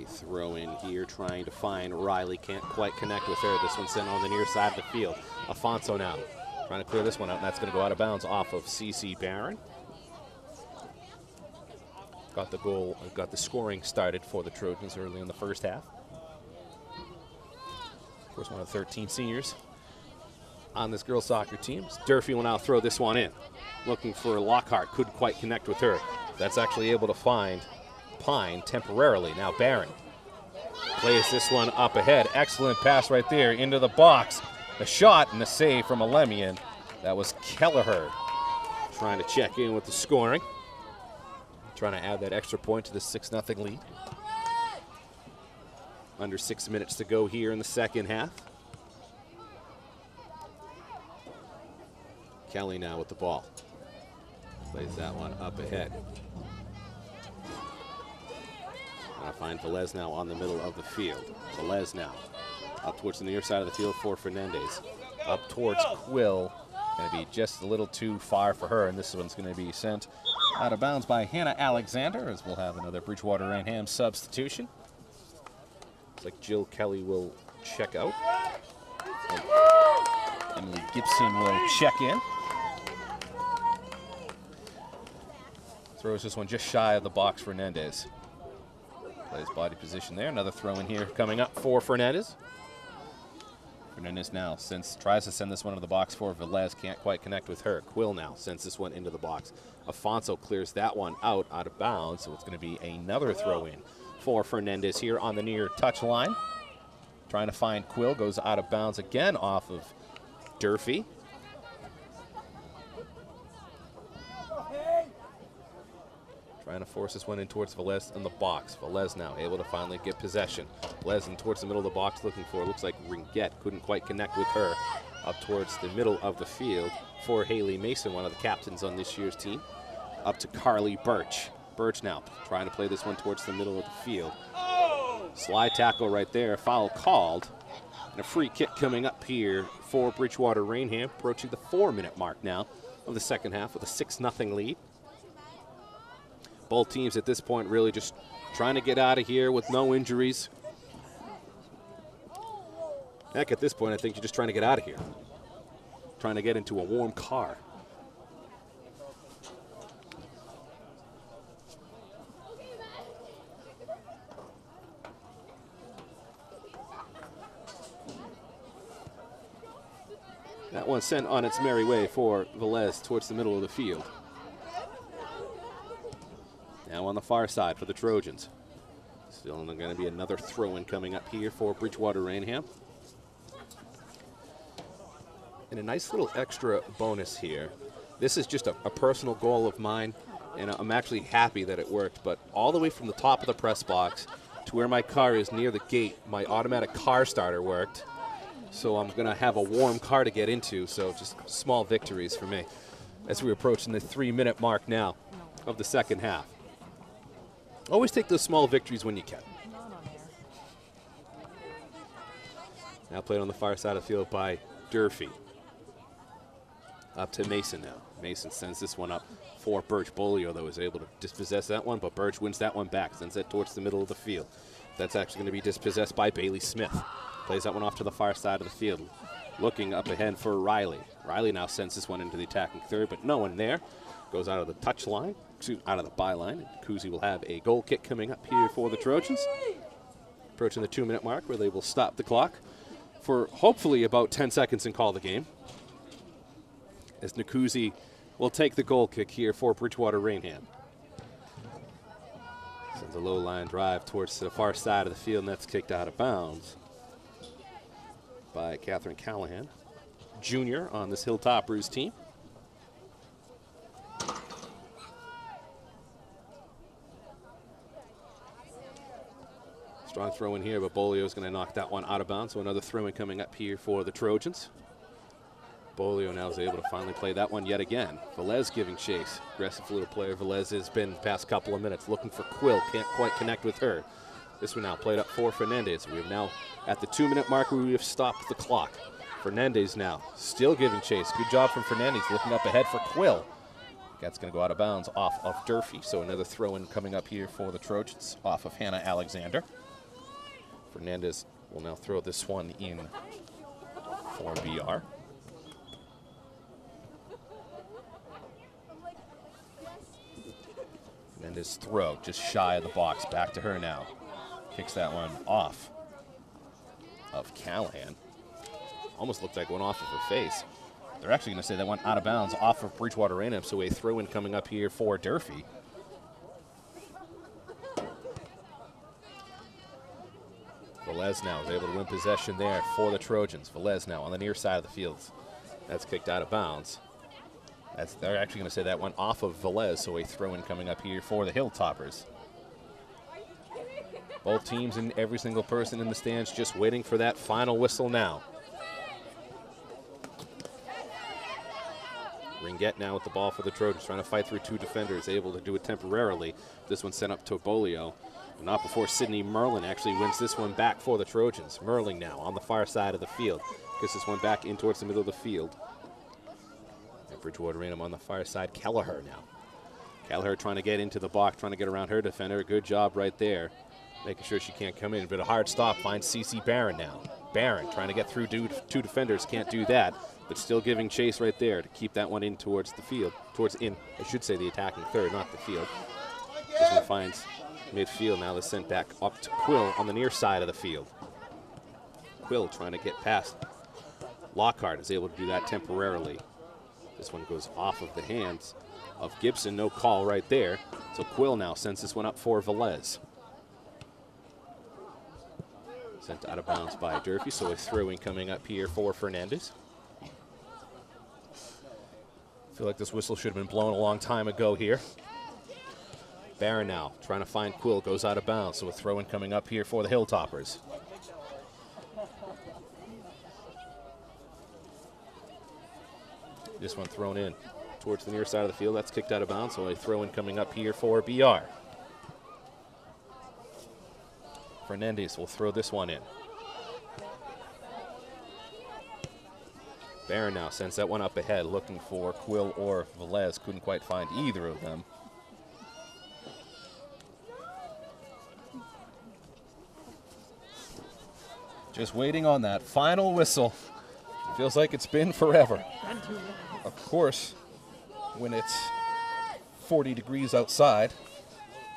S5: Throw in here, trying to find Riley. Can't quite connect with her. This one sent on the near side of the field. Afonso now trying to clear this one out, and that's going to go out of bounds off of CC Barron. Got the scoring started for the Trojans early in the first half. Of course, one of the 13 seniors on this girls soccer team. Durfee will now throw this one in. Looking for Lockhart. Couldn't quite connect with her. That's actually able to find Pine temporarily. Now Barron plays this one up ahead. Excellent pass right there into the box. A shot and a save from Lemian. That was Kelleher trying to check in with the scoring. Trying to add that extra point to the 6-0 lead. Under 6 minutes to go here in the second half. Kelly now with the ball. Plays that one up ahead. Gonna find Velez now on the middle of the field. Velez now up towards the near side of the field for Fernandez. Up towards Quill. Gonna be just a little too far for her, and this one's gonna be sent out of bounds by Hannah Alexander, as we'll have another Bridgewater-Raynham substitution. Looks like Jill Kelly will check out. And Emily Gibson will check in. Throws this one just shy of the box, Fernandez. Plays body position there. Another throw in here coming up for Fernandez. Fernandez now tries to send this one into the box for Velez. Can't quite connect with her. Quill now sends this one into the box. Afonso clears that one out of bounds, so it's going to be another throw in for Fernandez here on the near touch line. Trying to find Quill, goes out of bounds again off of Durfee. Trying to force this one in towards Velez in the box. Velez now able to finally get possession. Velez in towards the middle of the box looking for, looks like Ringette. Couldn't quite connect with her. Up towards the middle of the field for Haley Mason, one of the captains on this year's team. Up to Carly Birch. Birch now trying to play this one towards the middle of the field. Slide tackle right there. Foul called. And a free kick coming up here for Bridgewater-Raynham, approaching the 4-minute mark now of the second half with a 6-0 lead. Both teams at this point really just trying to get out of here with no injuries. Heck, at this point, I think you're just trying to get out of here. Trying to get into a warm car. That one sent on its merry way for Velez towards the middle of the field. Now on the far side for the Trojans. Still going to be another throw-in coming up here for Bridgewater-Raynham. And a nice little extra bonus here. This is just a personal goal of mine, and I'm actually happy that it worked. But all the way from the top of the press box to where my car is near the gate, my automatic car starter worked. So I'm going to have a warm car to get into, so just small victories for me as we're approaching the 3-minute mark now of the second half. Always take those small victories when you can. Now played on the far side of the field by Durfee. Up to Mason now. Mason sends this one up for Birch. Bolio, though, is able to dispossess that one, but Birch wins that one back, sends it towards the middle of the field. That's actually going to be dispossessed by Bailey Smith. Plays that one off to the far side of the field. Looking up ahead for Riley. Riley now sends this one into the attacking third, but no one there. Goes out of the touch line, out of the byline. Kuzi will have a goal kick coming up here for the Trojans. Approaching the 2-minute mark where they will stop the clock for hopefully about 10 seconds and call the game. As Nkuzi will take the goal kick here for Bridgewater-Raynham. Sends a low line drive towards the far side of the field, and that's kicked out of bounds by Catherine Callahan, junior on this Hiltoppers team. Strong throw in here, but Bolio is going to knock that one out of bounds. So another throw in coming up here for the Trojans. Bolio now is able to finally play that one yet again. Velez giving chase. Aggressive little player Velez has been the past couple of minutes looking for Quill. Can't quite connect with her. This one now played up for Fernandez. We have now at the 2-minute mark where we have stopped the clock. Fernandez now still giving chase. Good job from Fernandez looking up ahead for Quill. That's going to go out of bounds off of Durfee. So another throw in coming up here for the Trojans off of Hannah Alexander. Fernandez will now throw this one in for BR. Fernandez throw just shy of the box. Back to her now. Kicks that one off of Callahan. Almost looked like it went off of her face. They're actually going to say that went out of bounds off of Bridgewater-Raynham, so a throw-in coming up here for Durfee. Velez now is able to win possession there for the Trojans. Velez now on the near side of the field. That's kicked out of bounds. They're actually going to say that went off of Velez, so a throw-in coming up here for the Hiltoppers. Both teams and every single person in the stands just waiting for that final whistle now. Ringette now with the ball for the Trojans, trying to fight through two defenders, able to do it temporarily. This one sent up to Bolio, but not before Sydney Merlin actually wins this one back for the Trojans. Merlin now on the far side of the field. Gets this one back in towards the middle of the field. And Bridgewater-Raynham on the far side. Kelleher now. Kelleher trying to get into the box, trying to get around her defender. Good job right there, making sure she can't come in. But a hard stop finds CC Barron now. Barron trying to get through two defenders, can't do that, but still giving chase right there to keep that one in towards the field. I should say the attacking third, not the field. This one finds midfield. Now they're sent back up to Quill on the near side of the field. Quill trying to get past. Lockhart is able to do that temporarily. This one goes off of the hands of Gibson. No call right there. So Quill now sends this one up for Velez. Sent out of bounds by Durfee, so a throw-in coming up here for Fernandez. I feel like this whistle should have been blown a long time ago here. Barron now trying to find Quill, goes out of bounds, so a throw-in coming up here for the Hiltoppers. This one thrown in towards the near side of the field. That's kicked out of bounds, so a throw-in coming up here for BR. Fernandez will throw this one in. Barron now sends that one up ahead, looking for Quill or Velez. Couldn't quite find either of them. Just waiting on that final whistle. Feels like it's been forever. Of course, when it's 40 degrees outside,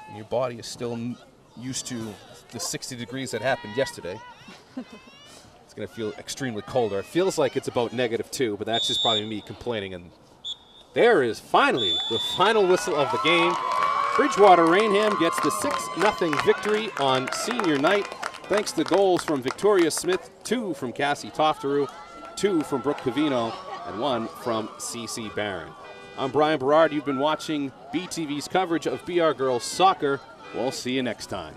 S5: and your body is still used to the 60 degrees that happened yesterday, it's going to feel extremely colder. It feels like it's about -2, but that's just probably me complaining. And there is finally the final whistle of the game. Bridgewater-Raynham gets the 6-0 victory on senior night, thanks to goals from Victoria Smith, 2 from Cassie Tofteru, 2 from Brooke Cavino, and 1 from CC Barron. I'm Brian Berard. You've been watching BTV's coverage of BR Girls Soccer. We'll see you next time.